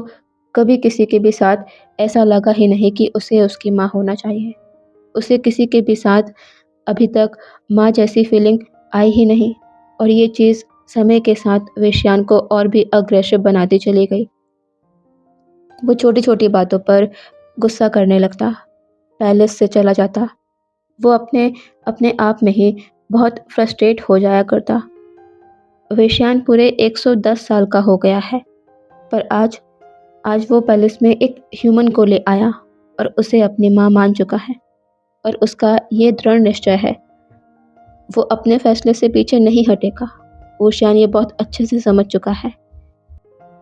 कभी किसी के भी साथ ऐसा लगा ही नहीं कि उसे उसकी माँ होना चाहिए। उसे किसी के भी साथ अभी तक माँ जैसी फीलिंग आई ही नहीं, और ये चीज़ समय के साथ वेश्यान को और भी अग्रेसिव बनाती चली गई। वो छोटी छोटी बातों पर गुस्सा करने लगता, पैलेस से चला जाता। वो अपने अपने आप में ही बहुत फ्रस्ट्रेट हो जाया करता। वेश्यान पूरे 110 साल का हो गया है, पर आज आज वो पैलेस में एक ह्यूमन को ले आया और उसे अपनी माँ मान चुका है। और उसका ये दृढ़ निश्चय है, वो अपने फैसले से पीछे नहीं हटेगा। ओशियान ये बहुत अच्छे से समझ चुका है।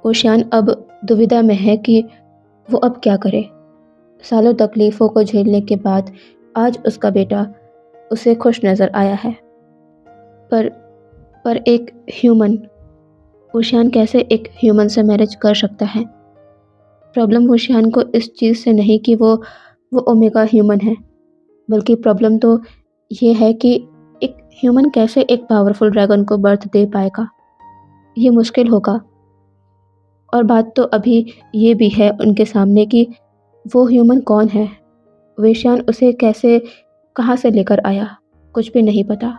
ओशियान अब दुविधा में है कि वो अब क्या करे। सालों तकलीफ़ों को झेलने के बाद आज उसका बेटा उसे खुश नज़र आया है। पर पर एक ह्यूमन, ओशियान कैसे एक ह्यूमन से मैरिज कर सकता है। प्रॉब्लम ओशियान को इस चीज़ से नहीं कि वो ओमेगा ह्यूमन है, बल्कि प्रॉब्लम तो ये है कि एक ह्यूमन कैसे एक पावरफुल ड्रैगन को बर्थ दे पाएगा। ये मुश्किल होगा। और बात तो अभी ये भी है उनके सामने कि वो ह्यूमन कौन है, वेश्यान उसे कैसे कहाँ से लेकर आया, कुछ भी नहीं पता।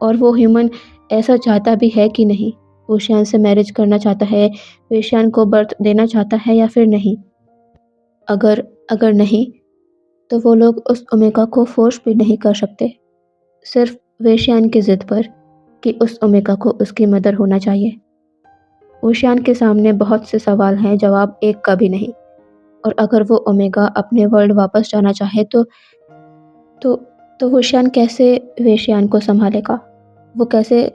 और वो ह्यूमन ऐसा चाहता भी है कि नहीं, वेश्यान से मैरिज करना चाहता है, वेश्यान को बर्थ देना चाहता है या फिर नहीं। अगर अगर नहीं, तो वो लोग उस ओमेगा को फोर्स भी नहीं कर सकते, सिर्फ वेश्यान की ज़िद पर कि उस ओमेगा को उसकी मदर होना चाहिए। वेश्यान के सामने बहुत से सवाल हैं, जवाब एक का भी नहीं। और अगर वो ओमेगा अपने वर्ल्ड वापस जाना चाहे तो तो वेश्यान कैसे वेश्यान को संभालेगा? वो कैसे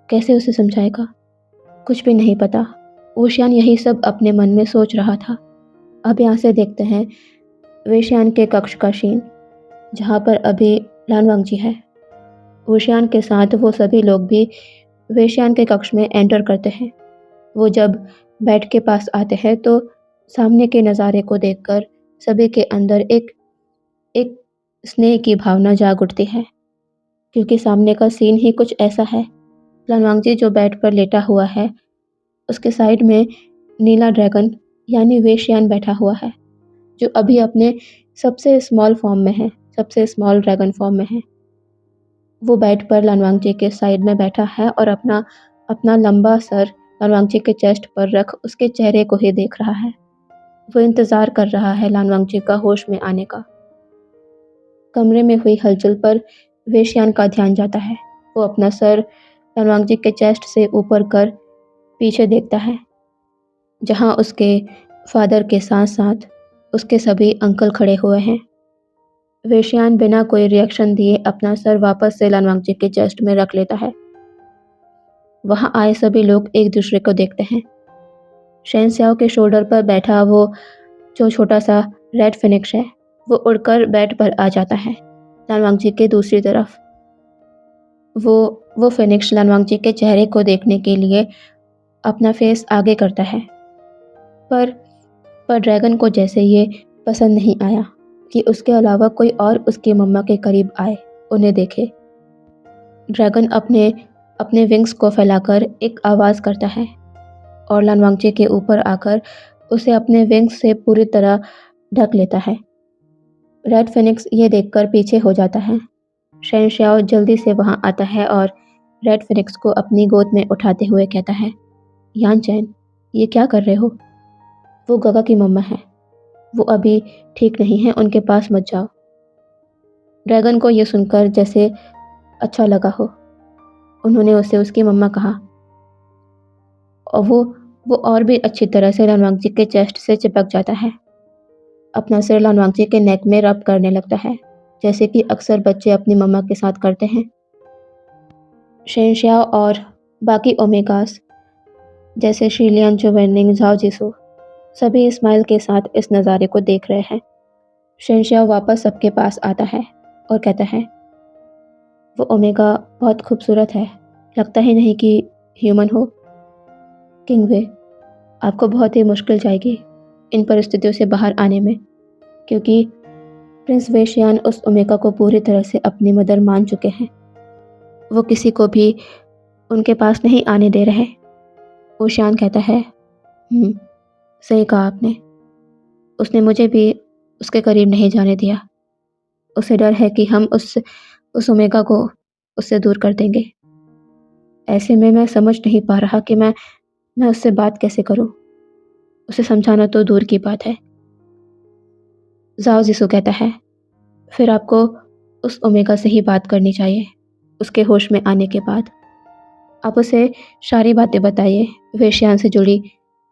कैसे उसे समझाएगा? कुछ भी नहीं पता। वेश्यान यही सब अपने मन में सोच रहा था। अब यहाँ से देखते हैं वेश्यान के कक्ष का सीन, जहाँ पर अभी लानवांग जी है। वेश्यान के साथ वो सभी लोग भी वेश्यान के कक्ष में एंटर करते हैं। वो जब बेड के पास आते हैं तो सामने के नज़ारे को देखकर सभी के अंदर एक एक स्नेह की भावना जाग उठती है, क्योंकि सामने का सीन ही कुछ ऐसा है। लानवांग जी जो बेड पर लेटा हुआ है, उसके साइड में नीला ड्रैगन यानी वेश्यान बैठा हुआ है, जो अभी अपने सबसे स्मॉल फॉर्म में है, सबसे स्मॉल ड्रैगन फॉर्म में है। वो बेड पर लानवांग जी के साइड में बैठा है और अपना अपना लंबा सर लानवांग जी के चेस्ट पर रख उसके चेहरे को ही देख रहा है। वो इंतज़ार कर रहा है लानवांग जी का होश में आने का। कमरे में हुई हलचल पर वेश्यान का ध्यान जाता है। वो अपना सर लानवांग जी के चेस्ट से ऊपर कर पीछे देखता है, जहाँ उसके फादर के साथ साथ उसके सभी अंकल खड़े हुए हैं। वेश्यान बिना कोई रिएक्शन दिए अपना सर वापस से लानवांग जी के चेस्ट में रख लेता है। वहाँ आए सभी लोग एक दूसरे को देखते हैं। शहनशाह के शोल्डर पर बैठा वो जो छोटा-सा रेड फिनिक्स है, वो उड़कर बेड पर आ जाता है, लान वांगजी के दूसरी तरफ। वो वो फिनिक्स लान वांगजी के चेहरे को देखने के लिए अपना फेस आगे करता है। पर पर ड्रैगन को जैसे ये पसंद नहीं आया कि उसके अलावा कोई और उसकी मम्मा के करीब आए, उन्हें देखे। ड्रैगन अपने अपने विंग्स को फैलाकर एक आवाज़ करता है और लान वांगजी के ऊपर आकर उसे अपने विंग्स से पूरी तरह ढक लेता है। रेड फिनिक्स ये देखकर पीछे हो जाता है। शहनशाह जल्दी से वहाँ आता है और रेड फिनिक्स को अपनी गोद में उठाते हुए कहता है, यान चैन, ये क्या कर रहे हो? वो गगा की मम्मा है। वो अभी ठीक नहीं है, उनके पास मत जाओ। ड्रैगन को ये सुनकर जैसे अच्छा लगा हो। उन्होंने उसे उसकी मम्मा कहा और वो और भी अच्छी तरह से लान वांगजी के चेस्ट से चिपक जाता है। अपना सिर लान वांगजी के नेक में रब करने लगता है, जैसे कि अक्सर बच्चे अपनी मम्मा के साथ करते हैं। शहनशाह और बाकी ओमेगास जैसे शीलियन, चुवेनिंग, झाओ जिसू सभी इस्माइल के साथ इस नज़ारे को देख रहे हैं। शहनशाह वापस सबके पास आता है और कहता है, वो ओमेगा बहुत खूबसूरत है, लगता ही नहीं कि ह्यूमन हो। किंगवे, आपको बहुत ही मुश्किल जाएगी इन परिस्थितियों से बाहर आने में, क्योंकि प्रिंस वेशियान उस ओमेगा को पूरी तरह से अपनी मदर मान चुके हैं। वो किसी को भी उनके पास नहीं आने दे रहे। ओशियान कहता है, सही कहा आपने। उसने मुझे भी उसके करीब नहीं जाने दिया। उसे डर है कि हम उस ओमेगा को उससे दूर कर देंगे। ऐसे में मैं समझ नहीं पा रहा कि मैं उससे बात कैसे करूं। उसे समझाना तो दूर की बात है। जाओ जिसू कहता है, फिर आपको उस ओमेगा से ही बात करनी चाहिए, उसके होश में आने के बाद। आप उसे सारी बातें बताइए वेशियान से जुड़ी,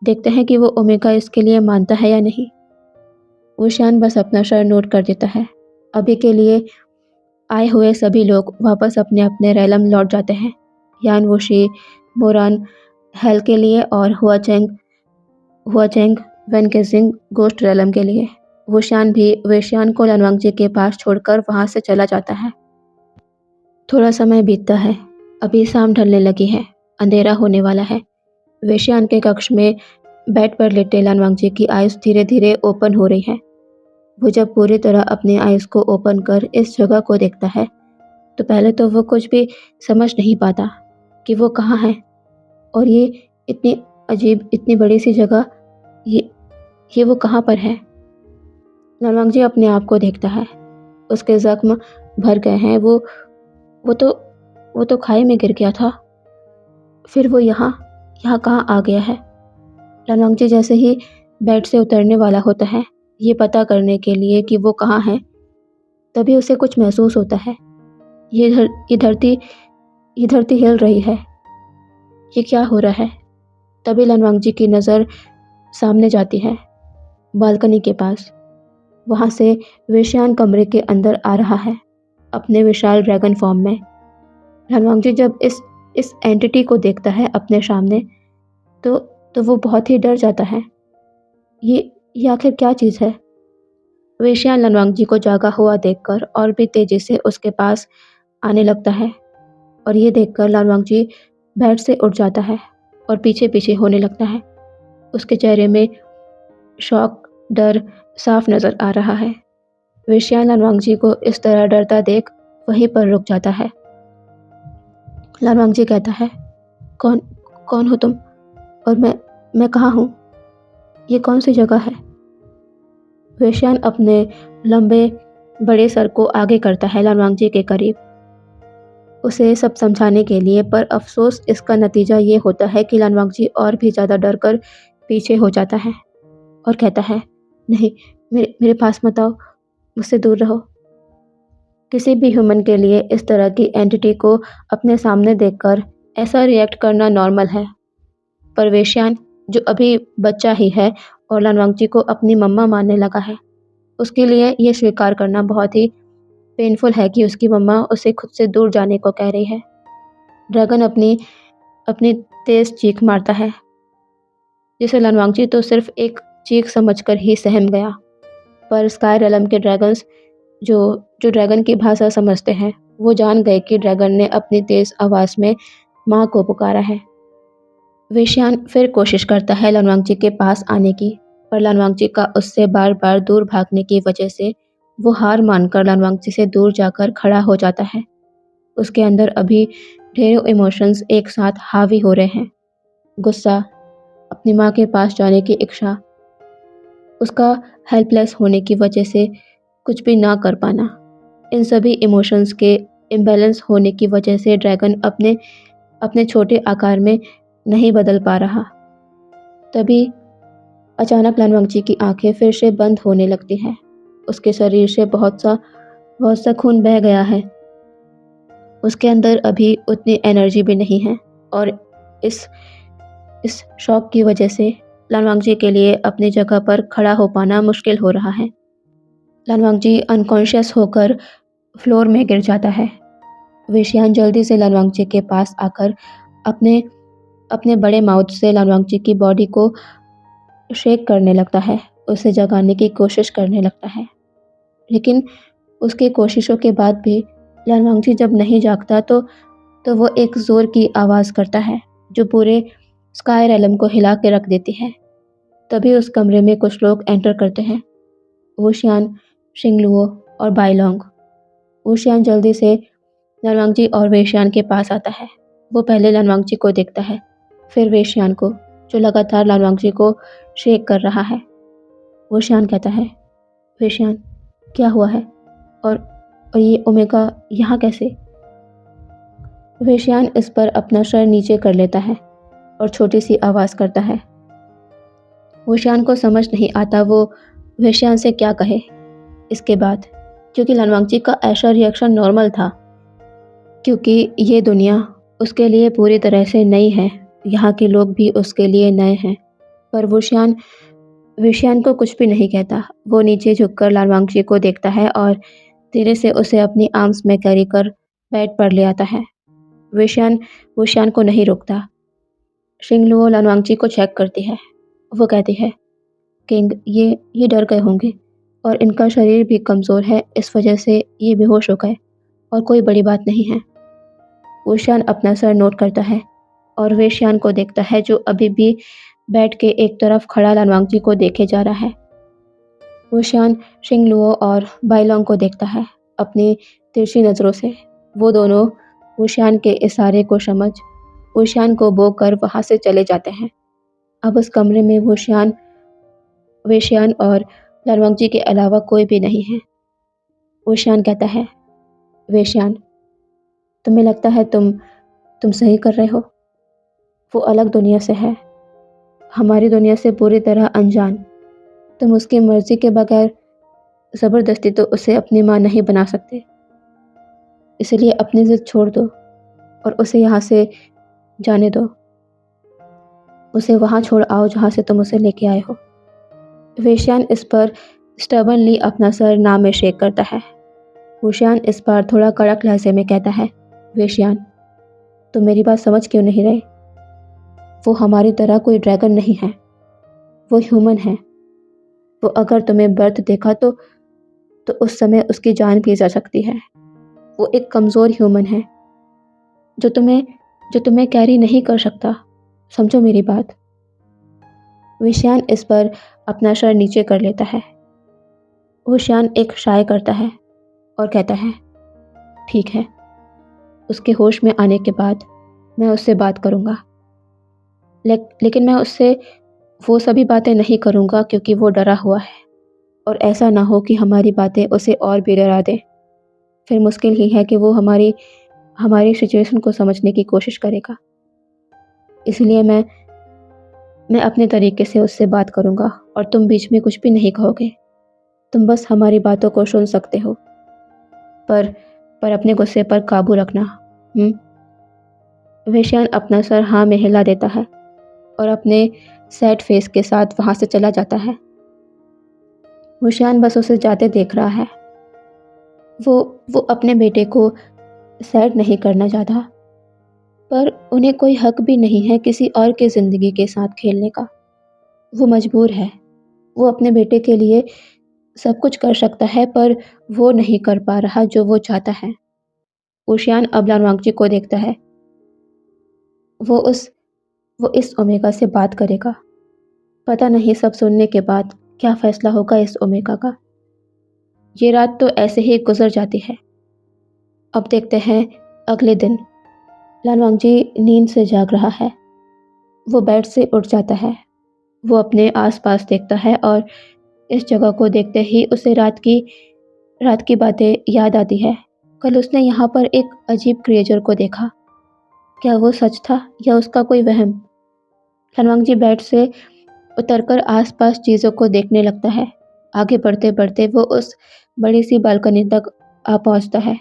देखते हैं कि वो ओमेगा इसके लिए मानता है या नहीं। वेशियान बस अपना सर नोट कर देता है। अभी के लिए आए हुए सभी लोग वापस अपने अपने रैलम लौट जाते हैं। यान वोशी, मोरान हेल के लिए और हुआचेंग वेनकेजिंग गोस्ट रैलम के लिए। वोशियान भी वेशियान को लान वांगजी के पास छोड़कर वहाँ से चला जाता है। थोड़ा समय बीतता है। अभी शाम ढलने लगी है, अंधेरा होने वाला है। वेशियान के कक्ष में बेड पर लेटे लान वांगजी की आइज़ धीरे धीरे ओपन हो रही है। वो जब पूरी तरह अपनी आइज़ को ओपन कर इस जगह को देखता है, तो पहले तो वो कुछ भी समझ नहीं पाता कि वो कहाँ है और ये इतनी अजीब, इतनी बड़ी सी जगह, ये वो कहाँ पर है। लान वांगजी अपने आप को देखता है। उसके जख्म भर गए हैं। वो तो खाई में गिर गया था। फिर वो यहाँ कहाँ आ गया है। लान वांगजी जैसे ही बेड से उतरने वाला होता है, ये पता करने के लिए कि वो कहाँ है, तभी उसे कुछ महसूस होता है। ये धरती हिल रही है। ये क्या हो रहा है? तभी लान वांगजी की नज़र सामने जाती है, बालकनी के पास। वहाँ से वेशियान कमरे के अंदर आ रहा है, अपने विशाल ड्रैगन फॉर्म में। लान वांगजी जब इस एंटिटी को देखता है अपने सामने, तो वो बहुत ही डर जाता है। ये आखिर क्या चीज़ है? वेशियान लान वांगजी को जागा हुआ देखकर और भी तेजी से उसके पास आने लगता है और ये देखकर लान वांगजी बेड से उठ जाता है और पीछे पीछे होने लगता है। उसके चेहरे में शौक, डर साफ नज़र आ रहा है। वेशियान लान वांगजी को इस तरह डरता देख वहीं पर रुक जाता है। लान वांगजी कहता है, कौन हो तुम और मैं कहाँ हूँ? ये कौन सी जगह है? वेशियान अपने लंबे बड़े सर को आगे करता है लान वांगजी के करीब, उसे सब समझाने के लिए। पर अफसोस इसका नतीजा ये होता है कि लान वांगजी और भी ज़्यादा डर कर पीछे हो जाता है और कहता है, नहीं, मेरे पास मत आओ, मुझसे दूर रहो। किसी भी ह्यूमन के लिए इस तरह की एंटिटी को अपने सामने देखकर ऐसा रिएक्ट करना नॉर्मल है, पर वेशियान जो अभी बच्चा ही है और लान वांगजी को अपनी मम्मा मानने लगा है, उसके लिए ये स्वीकार करना बहुत ही पेनफुल है कि उसकी मम्मा उसे खुद से दूर जाने को कह रही है। ड्रैगन अपनी तेज चीख मारता है जिसे लनवांगची तो सिर्फ एक चीख समझकर ही सहम गया। पर स्काई रेलम के ड्रैगन्स जो जो ड्रैगन की भाषा समझते हैं, वो जान गए कि ड्रैगन ने अपनी तेज आवाज़ में माँ को पुकारा है। वेशियान फिर कोशिश करता है लनवांगची के पास आने की, पर लनवांगची का उससे बार-बार दूर भागने की वजह से वो हार मानकर लनवांगची से दूर जाकर खड़ा हो जाता है। उसके अंदर अभी ढेरों इमोशंस एक साथ हावी हो रहे हैं। गुस्सा, अपनी माँ के पास जाने की इच्छा, उसका हेल्पलेस होने की वजह से कुछ भी ना कर पाना। इन सभी इमोशंस के इम्बैलेंस होने की वजह से ड्रैगन अपने अपने छोटे आकार में नहीं बदल पा रहा। तभी अचानक लनवांगची की आंखें फिर से बंद होने लगती हैं। उसके शरीर से बहुत सा खून बह गया है। उसके अंदर अभी उतनी एनर्जी भी नहीं है और इस इस शॉक की वजह से लनवांगची के लिए अपनी जगह पर खड़ा हो पाना मुश्किल हो रहा है। लनवांगची अनकॉन्शियस होकर फ्लोर में गिर जाता है। वेशियान जल्दी से लनवांगची के पास आकर अपने अपने बड़े माउथ से लनवांगची की बॉडी को शेक करने लगता है, उसे जगाने की कोशिश करने लगता है। लेकिन उसकी कोशिशों के बाद भी लनवांगची जब नहीं जागता तो वो एक ज़ोर की आवाज़ करता है, जो पूरे स्काई रेलम को हिला के रख देती है। तभी उस कमरे में कुछ लोग एंटर करते हैं, वुशियान, शिंगलुओ और बाइलोंग। वुशियान जल्दी से लनवांगची और वेशियान के पास आता है। वो पहले लनवांगची को देखता है, फिर वेशियान को, जो लगातार लनवांगची को शेक कर रहा है। वुशियान कहता है, वेशियान, क्या हुआ है? और ये ओमेगा यहाँ कैसे? वेशियान इस पर अपना सर नीचे कर लेता है और छोटी सी आवाज़ करता है। वुशियान को समझ नहीं आता वो वेशियान से क्या कहे इसके बाद, क्योंकि लनवांगची का ऐसा रिएक्शन नॉर्मल था, क्योंकि ये दुनिया उसके लिए पूरी तरह से नई है, यहाँ के लोग भी उसके लिए नए हैं। पर वेशियान को कुछ भी नहीं कहता। वो नीचे झुककर लनवांगची को देखता है और धीरे से उसे अपनी आर्म्स में कैरी कर बेड पर ले आता है। वेशियान वुशियान को नहीं रोकता। शिंगलुओ लनवांगची को चेक करती है। वो कहती है, किंग, ये डर गए होंगे और इनका शरीर भी कमज़ोर है, इस वजह से ये बेहोश हो गए और कोई बड़ी बात नहीं है। वुशियान अपना सर नोट करता है और वेशियान को देखता है, जो अभी भी बेड के एक तरफ खड़ा लनवांगची को देखे जा रहा है। वुशियान शिंगलुओ और बाइलोंग को देखता है अपनी तिरछी नज़रों से। वो दोनों वुशियान के इशारे को समझ वुशियान को बो कर वहाँ से चले जाते हैं। अब उस कमरे में वेशियान और लनवांगची के अलावा कोई भी नहीं है। वुशियान कहता है, वेशियान, तुम्हें लगता है तुम सही कर रहे हो? वो अलग दुनिया से है, हमारी दुनिया से पूरी तरह अनजान। तुम उसकी मर्जी के बगैर ज़बरदस्ती तो उसे अपनी माँ नहीं बना सकते। इसलिए अपनी ज़िद छोड़ दो और उसे यहाँ से जाने दो। उसे वहाँ छोड़ आओ जहाँ से तुम उसे लेके आए हो। वेशियान इस पर स्टबर्नली अपना सर ना में शेक करता है। वुशियान इस बार थोड़ा कड़क लहजे में कहता है, वेशियान, तुम मेरी बात समझ क्यों नहीं रहे? वो हमारी तरह कोई ड्रैगन नहीं है, वो ह्यूमन है। वो अगर तुम्हें बर्थ देखा तो उस समय उसकी जान भी जा सकती है। वो एक कमज़ोर ह्यूमन है जो तुम्हें कैरी नहीं कर सकता। समझो मेरी बात। वुशियान इस पर अपना सर नीचे कर लेता है। वुशियान एक शाय करता है और कहता है, ठीक है, उसके होश में आने के बाद मैं उससे बात करूँगा। लेकिन मैं उससे वो सभी बातें नहीं करूँगा क्योंकि वो डरा हुआ है और ऐसा ना हो कि हमारी बातें उसे और भी डरा दें। फिर मुश्किल ही है कि वो हमारी सिचुएशन को समझने की कोशिश करेगा। इसलिए मैं अपने तरीके से उससे बात करूँगा और तुम बीच में कुछ भी नहीं कहोगे। तुम बस हमारी बातों को सुन सकते हो, पर अपने गुस्से पर काबू रखना। वेशियान अपना सर हाँ में हिला देता है और अपने सैड फेस के साथ वहाँ से चला जाता है। वुशियान बस उसे जाते देख रहा है। वो अपने बेटे को सैड नहीं करना चाहता, पर उन्हें कोई हक भी नहीं है किसी और की ज़िंदगी के साथ खेलने का। वो मजबूर है। वो अपने बेटे के लिए सब कुछ कर सकता है पर वो नहीं कर पा रहा जो वो चाहता है। ओशियान अब लालवांगची को देखता है। वो उस वो इस ओमेगा से बात करेगा। पता नहीं सब सुनने के बाद क्या फैसला होगा इस ओमेगा का। ये रात तो ऐसे ही गुजर जाती है। अब देखते हैं अगले दिन। लालवांगजी नींद से जाग रहा है। वो बेड से उठ जाता है। वो अपने आसपास देखता है और इस जगह को देखते ही उसे रात की बातें याद आती है। कल उसने यहाँ पर एक अजीब क्रिएचर को देखा। क्या वो सच था या उसका कोई वहम? लालवांगजी बेड से उतरकर आसपास चीज़ों को देखने लगता है। आगे बढ़ते बढ़ते वो उस बड़ी सी बालकनी तक आ पहुंचता है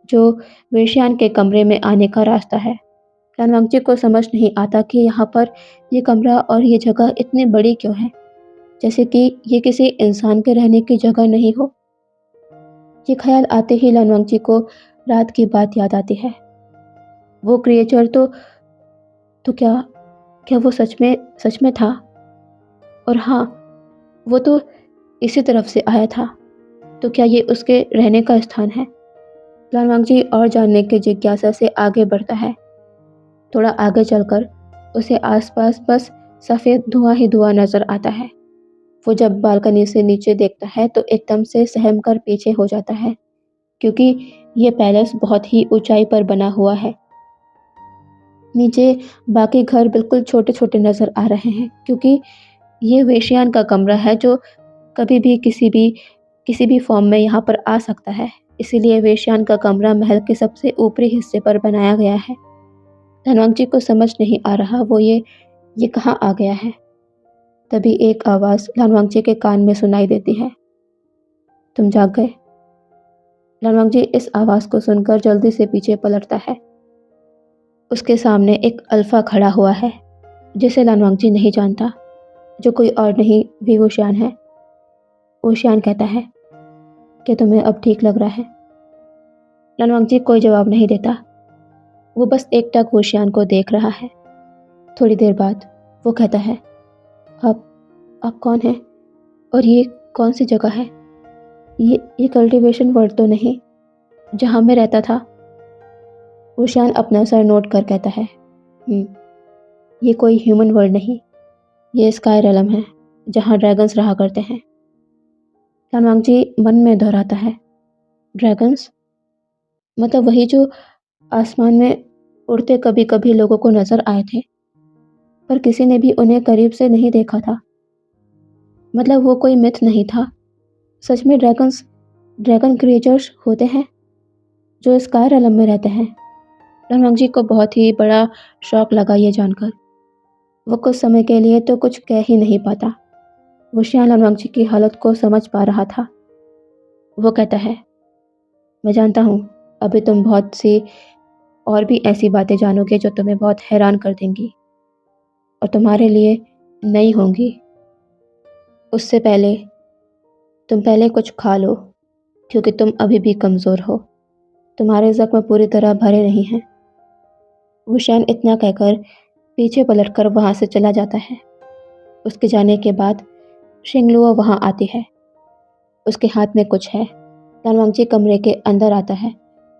जो वेश्यान के कमरे में आने का रास्ता है। लालवांगची को समझ नहीं आता कि यहाँ पर ये कमरा और ये जगह इतनी बड़ी क्यों है, जैसे कि ये किसी इंसान के रहने की जगह नहीं हो। ये ख्याल आते ही लालवांगची को रात की बात याद आती है। वो क्रिएचर तो क्या क्या वो सच में था? और हाँ, वो तो इसी तरफ से आया था। तो क्या ये उसके रहने का स्थान है? लालवांगची और जानने की जिज्ञासा से आगे बढ़ता है। थोड़ा आगे चलकर उसे आसपास बस सफ़ेद धुआं ही धुआं नजर आता है। वो जब बालकनी से नीचे देखता है तो एकदम से सहम कर पीछे हो जाता है, क्योंकि ये पैलेस बहुत ही ऊंचाई पर बना हुआ है। नीचे बाकी घर बिल्कुल छोटे छोटे नजर आ रहे हैं, क्योंकि ये वेश्यान का कमरा है जो कभी भी किसी भी फॉर्म में यहाँ पर आ सकता है। इसीलिए वेश्यान का कमरा महल के सबसे ऊपरी हिस्से पर बनाया गया है। धनवंतरी को समझ नहीं आ रहा वो ये कहाँ आ गया है। तभी एक आवाज़ लालवांगजी के कान में सुनाई देती है। तुम जाग गए? लालवांगजी इस आवाज़ को सुनकर जल्दी से पीछे पलटता है। उसके सामने एक अल्फा खड़ा हुआ है जिसे लालवांगजी नहीं जानता, जो कोई और नहीं विवोशियान है। ओशियान कहता है कि तुम्हें अब ठीक लग रहा है? लालवांगजी कोई जवाब नहीं देता। वो बस एकटक ओशियान को देख रहा है। थोड़ी देर बाद वो कहता है, आप आप कौन हैं और ये कौन सी जगह है? ये कल्टीवेशन वर्ल्ड तो नहीं जहाँ मैं रहता था? ओशियान अपना सर नोट कर कहता है, ये कोई ह्यूमन वर्ल्ड नहीं, ये स्काई रेलम है जहाँ ड्रैगन्स रहा करते हैं। लालवांगजी मन में दोहराता है, ड्रैगन्स? मतलब वही जो आसमान में उड़ते कभी कभी लोगों को नजर आए थे, पर किसी ने भी उन्हें करीब से नहीं देखा था। मतलब वो कोई मिथ नहीं था। सच में ड्रैगन क्रिएचर्स होते हैं जो स्काई रेलम में रहते हैं। लालवांगजी को बहुत ही बड़ा शौक लगा ये जानकर। वो कुछ समय के लिए तो कुछ कह ही नहीं पाता। वो श्याम लालवांगजी की हालत को समझ पा रहा था। वो कहता है, मैं जानता हूँ अभी तुम बहुत सी और भी ऐसी बातें जानोगे जो तुम्हें बहुत हैरान कर देंगी और तुम्हारे लिए नई होंगी। उससे पहले तुम पहले कुछ खा लो, क्योंकि तुम अभी भी कमज़ोर हो। तुम्हारे जख्म पूरी तरह भरे नहीं हैं। वुशैन इतना कहकर पीछे पलटकर वहाँ से चला जाता है। उसके जाने के बाद शिंगलुओ वहाँ आती है। उसके हाथ में कुछ है। लालवांगजी कमरे के अंदर आता है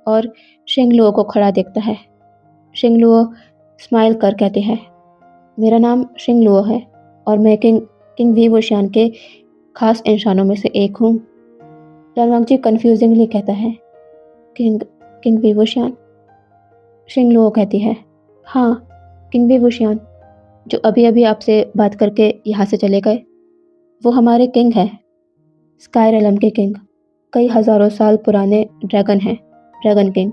और शिंगलुओ को खड़ा देखता है। शिंगलुओ स्माइल कर कहती है, मेरा नाम शिंगलुओ है और मैं किंग वी वुशियान के खास इंसानों में से एक हूँ। लालवांगजी कन्फ्यूजिंगली कहता है, किंग किंग वी वुशियान? शिंगलुओ कहती है, हाँ, किंग वी वुशियान, जो अभी अभी आपसे बात करके यहाँ से चले गए। वो हमारे किंग हैं, स्काई रेलम के किंग। कई हजारों साल पुराने ड्रैगन हैं, ड्रैगन किंग।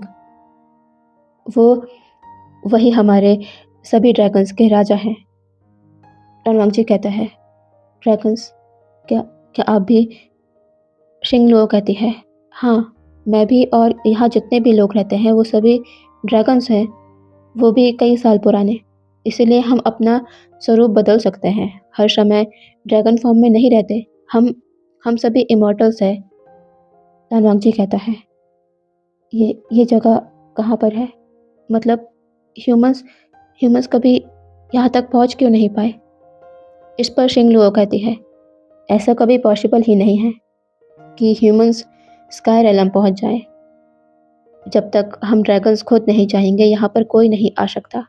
वो वही हमारे सभी ड्रैगन्स के राजा हैं। रणवांगजी कहता है, ड्रैगन्स? क्या क्या आप भी? शिंगलुओ कहती है, हाँ, मैं भी और यहाँ जितने भी लोग रहते हैं वो सभी ड्रैगन्स हैं, वो भी कई साल पुराने। इसीलिए हम अपना स्वरूप बदल सकते हैं, हर समय ड्रैगन फॉर्म में नहीं रहते। हम सभी इमॉर्टल्स हैं। रणवांगजी कहता है, ये जगह कहाँ पर है? मतलब ह्यूमंस ह्यूमंस कभी यहाँ तक पहुँच क्यों नहीं पाए? इस पर शिंगलुओ कहती है, ऐसा कभी पॉसिबल ही नहीं है कि ह्यूमंस स्काई रेलम पहुंच जाएं। जब तक हम ड्रैगन्स खुद नहीं चाहेंगे यहाँ पर कोई नहीं आ सकता।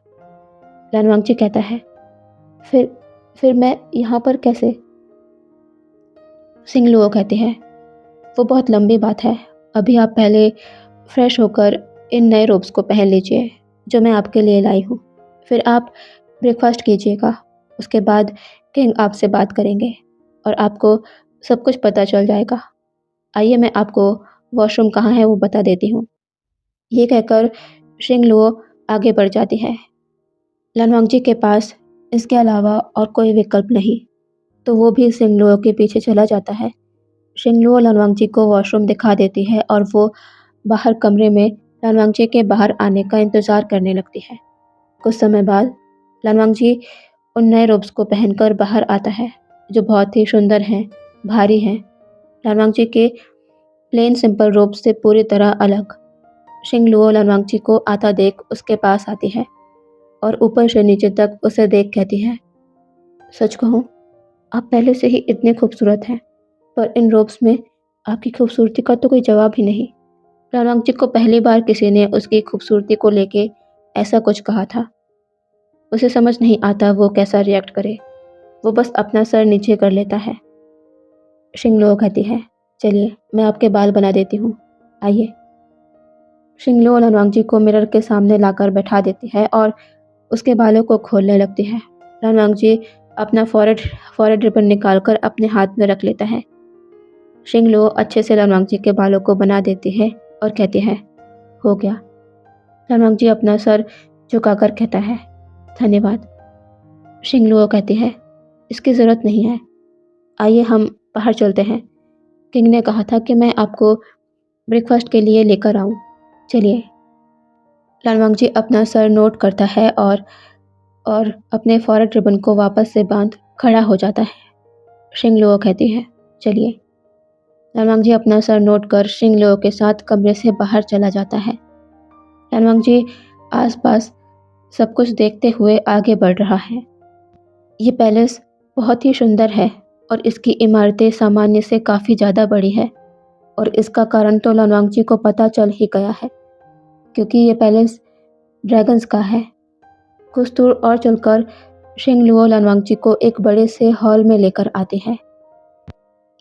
लान वांगची कहता है, फिर फिर मैं यहाँ पर कैसे? सिंगलुओ कहती है, वो बहुत लंबी बात है। अभी आप पहले फ्रेश होकर इन नए रोब्स को पहन लीजिए जो मैं आपके लिए लाई हूँ। फिर आप ब्रेकफास्ट कीजिएगा। उसके बाद किंग आपसे बात करेंगे और आपको सब कुछ पता चल जाएगा। आइए मैं आपको वॉशरूम कहाँ है वो बता देती हूँ। ये कहकर शिंगलुओ आगे बढ़ जाती है। लनवांगजी के पास इसके अलावा और कोई विकल्प नहीं, तो वो भी शिंगलुओ के पीछे चला जाता है। शिंगलुओ लनवांगजी को वॉशरूम दिखा देती है और वो बाहर कमरे में लनवांगजी के बाहर आने का इंतज़ार करने लगती है। कुछ समय बाद लनवांगजी उन नए रोब्स को पहनकर बाहर आता है जो बहुत ही सुंदर हैं, भारी हैं। लनवांगजी के प्लेन सिंपल रोब्स से पूरी तरह अलग। शिंगलुओ लनवांगजी को आता देख उसके पास आती है और ऊपर से नीचे तक उसे देख कहती है, सच कहूँ आप पहले से ही इतने खूबसूरत हैं, पर इन रोब्स में आपकी खूबसूरती का तो कोई जवाब ही नहीं। लनवांगजी को पहली बार किसी ने उसकी खूबसूरती को लेके ऐसा कुछ कहा था। उसे समझ नहीं आता वो कैसा रिएक्ट करे। वो बस अपना सर नीचे कर लेता है। शिंगलुओ कहती है, चलिए मैं आपके बाल बना देती हूँ, आइए। शिंगलुओ लनवांगजी को मिरर के सामने लाकर बैठा देती है और उसके बालों को खोलने लगती है। लनवांगजी अपना फॉरहेड रिबन निकालकर अपने हाथ में रख लेता है। शिंगलुओ अच्छे से लनवांगजी के बालों को बना देती है और कहती है, हो गया। लनवांगजी अपना सर झुकाकर कहता है, धन्यवाद। शिंगलुओ कहती है, इसकी ज़रूरत नहीं है, आइए हम बाहर चलते हैं। किंग ने कहा था कि मैं आपको ब्रेकफास्ट के लिए लेकर आऊँ, चलिए। लनवांगजी अपना सर नोट करता है और अपने फॉरहेड रिबन को वापस से बांध खड़ा हो जाता है। शिंगलुओ कहती है, चलिए। लनवांगजी अपना सर नोट कर शिंगलुओ के साथ कमरे से बाहर चला जाता है। लनवांगजी आसपास सब कुछ देखते हुए आगे बढ़ रहा है। ये पैलेस बहुत ही सुंदर है और इसकी इमारतें सामान्य से काफ़ी ज़्यादा बड़ी है और इसका कारण तो लनवांगजी को पता चल ही गया है, क्योंकि ये पैलेस ड्रैगन्स का है। कुछ दूर और चलकर शिंगलुओ लनवांगजी को एक बड़े से हॉल में लेकर आती है।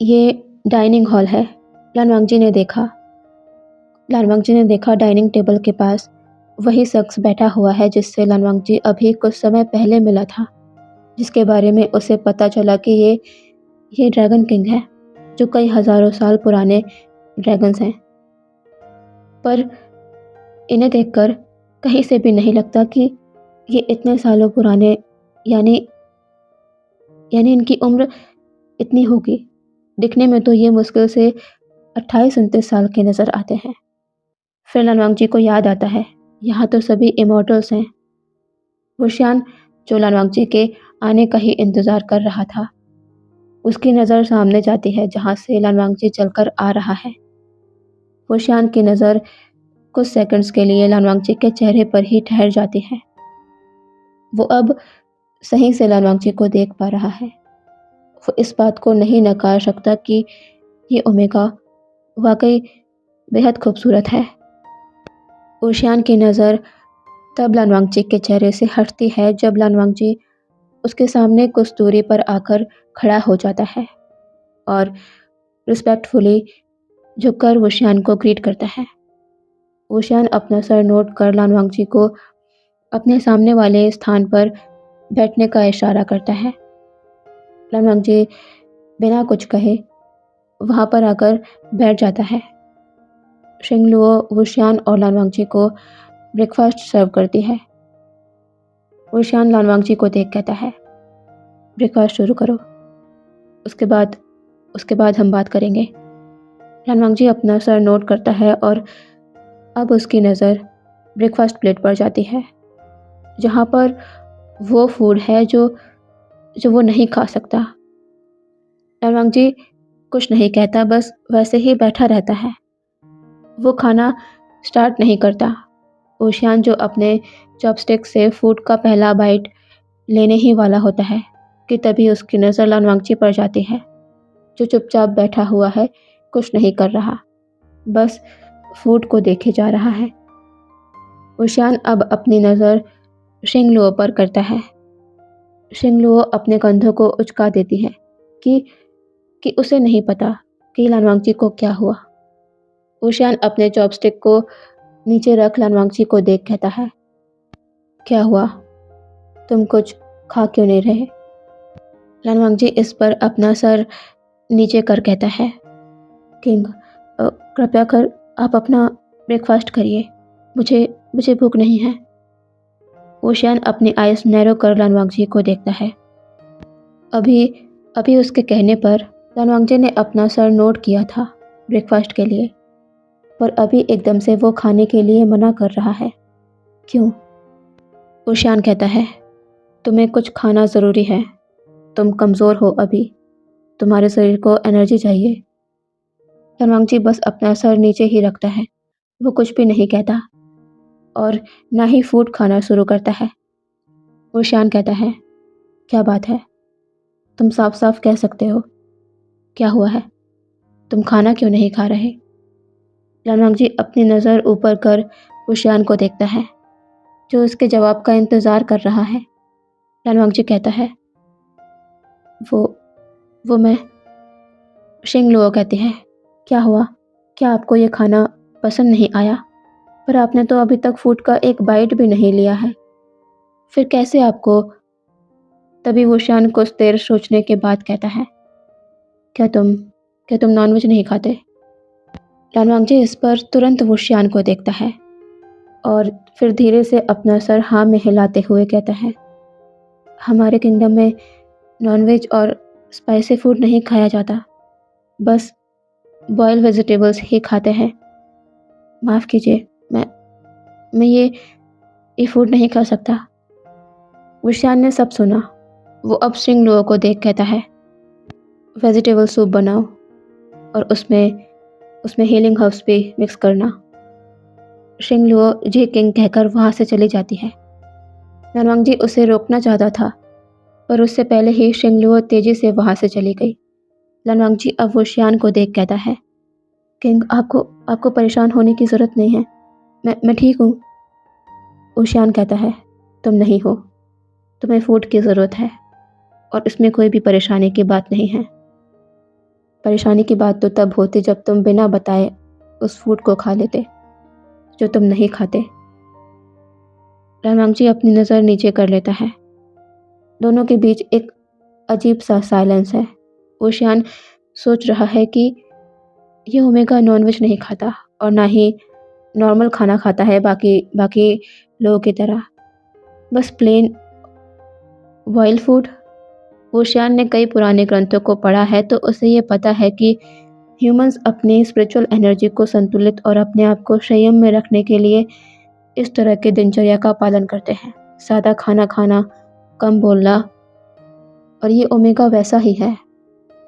ये डाइनिंग हॉल है। लनवांगजी ने देखा डाइनिंग टेबल के पास वही शख्स बैठा हुआ है जिससे लनवांगजी अभी कुछ समय पहले मिला था, जिसके बारे में उसे पता चला कि ये ड्रैगन किंग है, जो कई हज़ारों साल पुराने ड्रैगन्स हैं। पर इन्हें देखकर कहीं से भी नहीं लगता कि ये इतने सालों पुराने, यानी इनकी उम्र इतनी होगी। दिखने में तो ये मुश्किल से 28-29 साल के नज़र आते हैं। फिर लनवांगजी को याद आता है, यहाँ तो सभी इमॉर्टल्स हैं। हुशियान, जो लनवांगजी के आने का ही इंतज़ार कर रहा था, उसकी नज़र सामने जाती है जहाँ से लनवांगजी चलकर आ रहा है। हुशियान की नज़र कुछ सेकंड्स के लिए लनवांगजी के चेहरे पर ही ठहर जाती है। वो अब सही से लनवांगजी को देख पा रहा है। वो इस बात को नहीं नकार सकता कि ये ओमेगा वाकई बेहद खूबसूरत है। हुशियान की नज़र तब लनवांगजी के चेहरे से हटती है जब लनवांगजी उसके सामने कुछ दूरी पर आकर खड़ा हो जाता है और रिस्पेक्टफुली झुककर हुशियान को ग्रीट करता है। हुशियान अपना सर नोट कर लनवांगजी को अपने सामने वाले स्थान पर बैठने का इशारा करता है। लनवांगजी बिना कुछ कहे वहाँ पर आकर बैठ जाता है। शिंगलुओ हुशियान और लनवांगजी को ब्रेकफास्ट सर्व करती है। हुशियान लनवांगजी को देख कहता है, ब्रेकफास्ट शुरू करो, उसके बाद हम बात करेंगे। लनवांगजी अपना सर नोट करता है और अब उसकी नज़र ब्रेकफास्ट प्लेट पर जाती है, जहाँ पर वो फूड है जो वो नहीं खा सकता। लनवांगजी कुछ नहीं कहता, बस वैसे ही बैठा रहता है। वो खाना स्टार्ट नहीं करता। हुशियान, जो अपने चॉपस्टिक से फूड का पहला बाइट लेने ही वाला होता है, कि तभी उसकी नज़र लानवांगची पर जाती है, जो चुपचाप बैठा हुआ है, कुछ नहीं कर रहा, बस फूड को देखे जा रहा है। ऊशियान अब अपनी नज़र शिंगलुओ पर करता है। शिंगलुओ अपने कंधों को उचका देती है कि उसे नहीं पता कि लानवांगची को क्या हुआ। ऊशियान अपने चॉपस्टिक को नीचे रख लानवांगची को देख कहता है, क्या हुआ? तुम कुछ खा क्यों नहीं रहे? लानवांगची इस पर अपना सर नीचे कर कहता है, किंग, कृपया कर आप अपना ब्रेकफास्ट करिए, मुझे भूख नहीं है। ऊशियान अपनी आइज नैरो कर लानवांगची को देखता है। अभी अभी उसके कहने पर लानवांगची ने अपना सर नोट किया था ब्रेकफास्ट के लिए, पर अभी एकदम से वो खाने के लिए मना कर रहा है। क्यों? ऊशियान कहता है, तुम्हें कुछ खाना ज़रूरी है, तुम कमज़ोर हो अभी, तुम्हारे शरीर को एनर्जी चाहिए। लानवांगची बस अपना सर नीचे ही रखता है, वो कुछ भी नहीं कहता और ना ही फूड खाना शुरू करता है। ऊशियान कहता है, क्या बात है? तुम साफ साफ कह सकते हो, क्या हुआ है? तुम खाना क्यों नहीं खा रहे? लानवांगची अपनी नज़र ऊपर कर ऊशियान को देखता है, जो उसके जवाब का इंतज़ार कर रहा है। लानवांगची कहता है, वो मैं। शिंगलुओ कहती है, क्या हुआ? क्या आपको ये खाना पसंद नहीं आया? पर आपने तो अभी तक फूड का एक बाइट भी नहीं लिया है, फिर कैसे आपको? तभी ऊशियान कुछ देर सोचने के बाद कहता है, क्या तुम नॉनवेज नहीं खाते? लानवांगची इस पर तुरंत ऊशियान को देखता है और फिर धीरे से अपना सर हाँ में हिलाते हुए कहता है, हमारे किंगडम में नॉनवेज और स्पाइसी फूड नहीं खाया जाता, बस बॉयल वेजिटेबल्स ही खाते हैं। माफ़ कीजिए, मैं ये फूड नहीं खा सकता। ऊशियान ने सब सुना। वो अब शिंगलुओ को देख कहता है, वेजिटेबल सूप बनाओ और उसमें हीलिंग हर्ब्स भी मिक्स करना। शिंगलुओ जी किंग कहकर वहाँ से चली जाती है। लानवांगची उसे रोकना चाहता था, पर उससे पहले ही शिंगलुओ तेजी से वहाँ से चली गई। लानवांगची अब ऊशियान को देख कहता है, किंग, आपको परेशान होने की ज़रूरत नहीं है, मैं ठीक हूँ। ऊशियान कहता है, तुम नहीं हो, तुम्हें फूड की ज़रूरत है और इसमें कोई भी परेशानी की बात नहीं है। परेशानी की बात तो तब होती जब तुम बिना बताए उस फूड को खा लेते जो तुम नहीं खाते। लानवांगची अपनी नज़र नीचे कर लेता है। दोनों के बीच एक अजीब सा साइलेंस है। ऊशियान सोच रहा है कि ये ओमेगा नॉनवेज नहीं खाता और ना ही नॉर्मल खाना खाता है बाकी लोगों की तरह, बस प्लेन बॉइल्ड फूड। ऊशियान ने कई पुराने ग्रंथों को पढ़ा है, तो उसे ये पता है कि ह्यूमंस अपनी स्पिरिचुअल एनर्जी को संतुलित और अपने आप को संयम में रखने के लिए इस तरह के दिनचर्या का पालन करते हैं। सादा खाना खाना, कम बोलना, और ये ओमेगा वैसा ही है,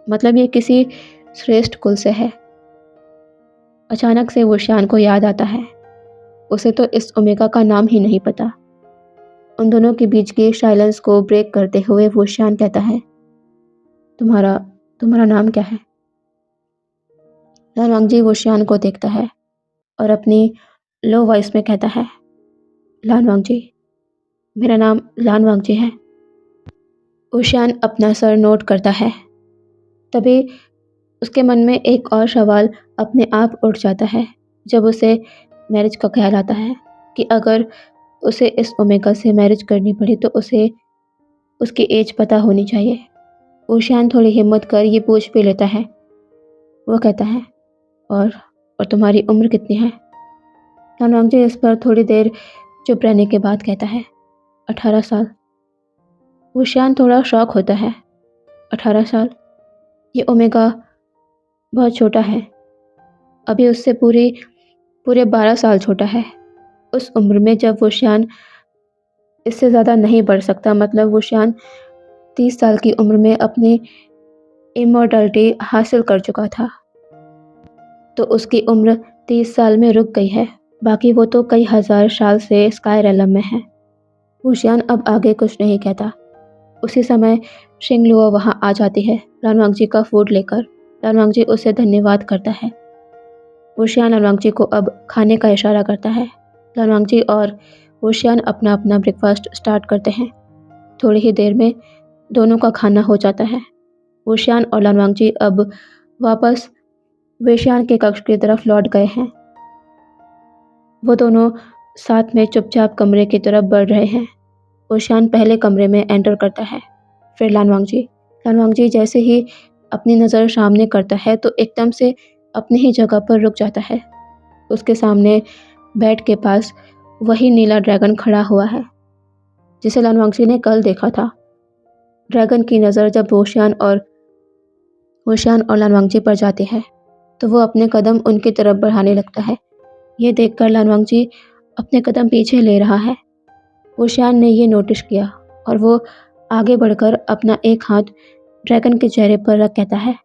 मतलब ये किसी श्रेष्ठ कुल से है। अचानक से ऊशियान को याद आता है, उसे तो इस ओमेगा का नाम ही नहीं पता। उन दोनों के बीच की साइलेंस को ब्रेक करते हुए ऊशियान कहता है, तुम्हारा नाम क्या है? लानवांगची ऊशियान को देखता है और अपनी लो वॉइस में कहता है, लानवांगची, मेरा नाम लानवांगची है। ऊशियान अपना सर नोट करता है। तभी उसके मन में एक और सवाल अपने आप उठ जाता है, जब उसे मैरिज का ख्याल आता है कि अगर उसे इस ओमेगा से मैरिज करनी पड़ी तो उसे उसकी एज पता होनी चाहिए। ऊशियान थोड़ी हिम्मत कर ये पूछ भी लेता है। वो कहता है, और तुम्हारी उम्र कितनी है? लानवांगची इस पर थोड़ी देर चुप रहने के बाद कहता है, 18 साल। ऊशियान थोड़ा शॉक होता है। 18 साल? ये ओमेगा बहुत छोटा है, अभी उससे पूरे 12 साल छोटा है। उस उम्र में जब ऊशियान इससे ज़्यादा नहीं बढ़ सकता, मतलब ऊशियान 30 साल की उम्र में अपनी इमॉर्टलिटी हासिल कर चुका था, तो उसकी उम्र 30 साल में रुक गई है, बाकी वो तो कई हज़ार साल से स्काई रेलम में है। ऊशियान अब आगे कुछ नहीं कहता। उसी समय शिंगलुओ वहाँ आ जाती है लान वांगजी का फूड लेकर। लान वांगजी उसे धन्यवाद करता है। वुशियान लान वांगजी को अब खाने का इशारा करता है। लान वांगजी और वुशियान अपना अपना ब्रेकफास्ट स्टार्ट करते हैं। थोड़ी ही देर में दोनों का खाना हो जाता है। वुशियान और लान वांगजी अब वापस वेशियान के कक्ष की तरफ लौट गए हैं। वो दोनों साथ में चुपचाप कमरे की तरफ बढ़ रहे हैं। वुशियान पहले कमरे में एंटर करता है, फिर लान वांगजी। लान वांगजी जैसे ही अपनी नज़र सामने करता है तो एकदम से अपनी ही जगह पर रुक जाता है। उसके सामने बेड के पास वही नीला ड्रैगन खड़ा हुआ है जिसे लान वांगजी ने कल देखा था। ड्रैगन की नज़र जब वुशियान और लान वांगजी पर जाती है तो वो अपने कदम उनकी तरफ बढ़ाने लगता है। ये देखकर लान वांगजी अपने कदम पीछे ले रहा है। वुशियान ने ये नोटिस किया और वो आगे बढ़कर अपना एक हाथ ड्रैगन के चेहरे पर रख कहता है,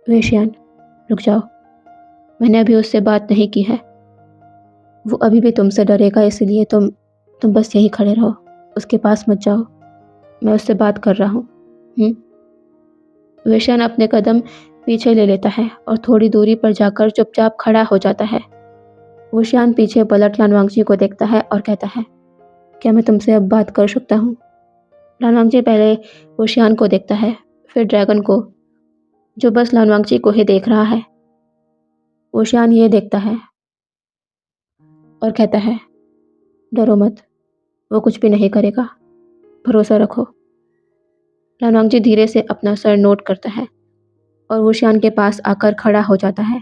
वेशियान रुक जाओ, मैंने अभी उससे बात नहीं की है। वो अभी भी तुमसे डरेगा, इसलिए तुम बस यहीं खड़े रहो, उसके पास मत जाओ, मैं उससे बात कर रहा हूँ। वेशियान अपने कदम पीछे ले लेता है और थोड़ी दूरी पर जाकर चुपचाप खड़ा हो जाता है। वुशियान पीछे पलट लान वांगजी को देखता है और कहता है, क्या मैं तुमसे अब बात कर सकता हूँ? लान वांगजी पहले वुशियान को देखता है, फिर ड्रैगन को, जो बस लान वांगजी को ही देख रहा है। वुशियान ये देखता है और कहता है, डरो मत, वो कुछ भी नहीं करेगा, भरोसा रखो। लान वांगजी धीरे से अपना सर नोट करता है और वुशियान के पास आकर खड़ा हो जाता है।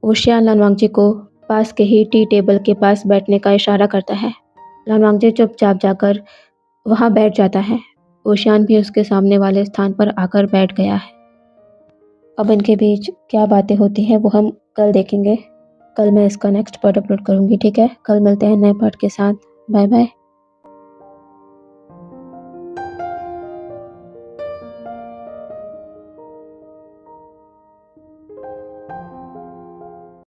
वुशियान लान वांगजी को पास के ही टी टेबल के पास बैठने का इशारा करता है। लान वांगजी चुपचाप जाकर वहाँ बैठ जाता है। वुशियान भी उसके सामने वाले स्थान पर आकर बैठ गया है। अब इनके बीच क्या बातें होती हैं वो हम कल देखेंगे। कल मैं इसका नेक्स्ट पार्ट अपलोड करूँगी, ठीक है? कल मिलते हैं नए पार्ट के साथ। Bye bye.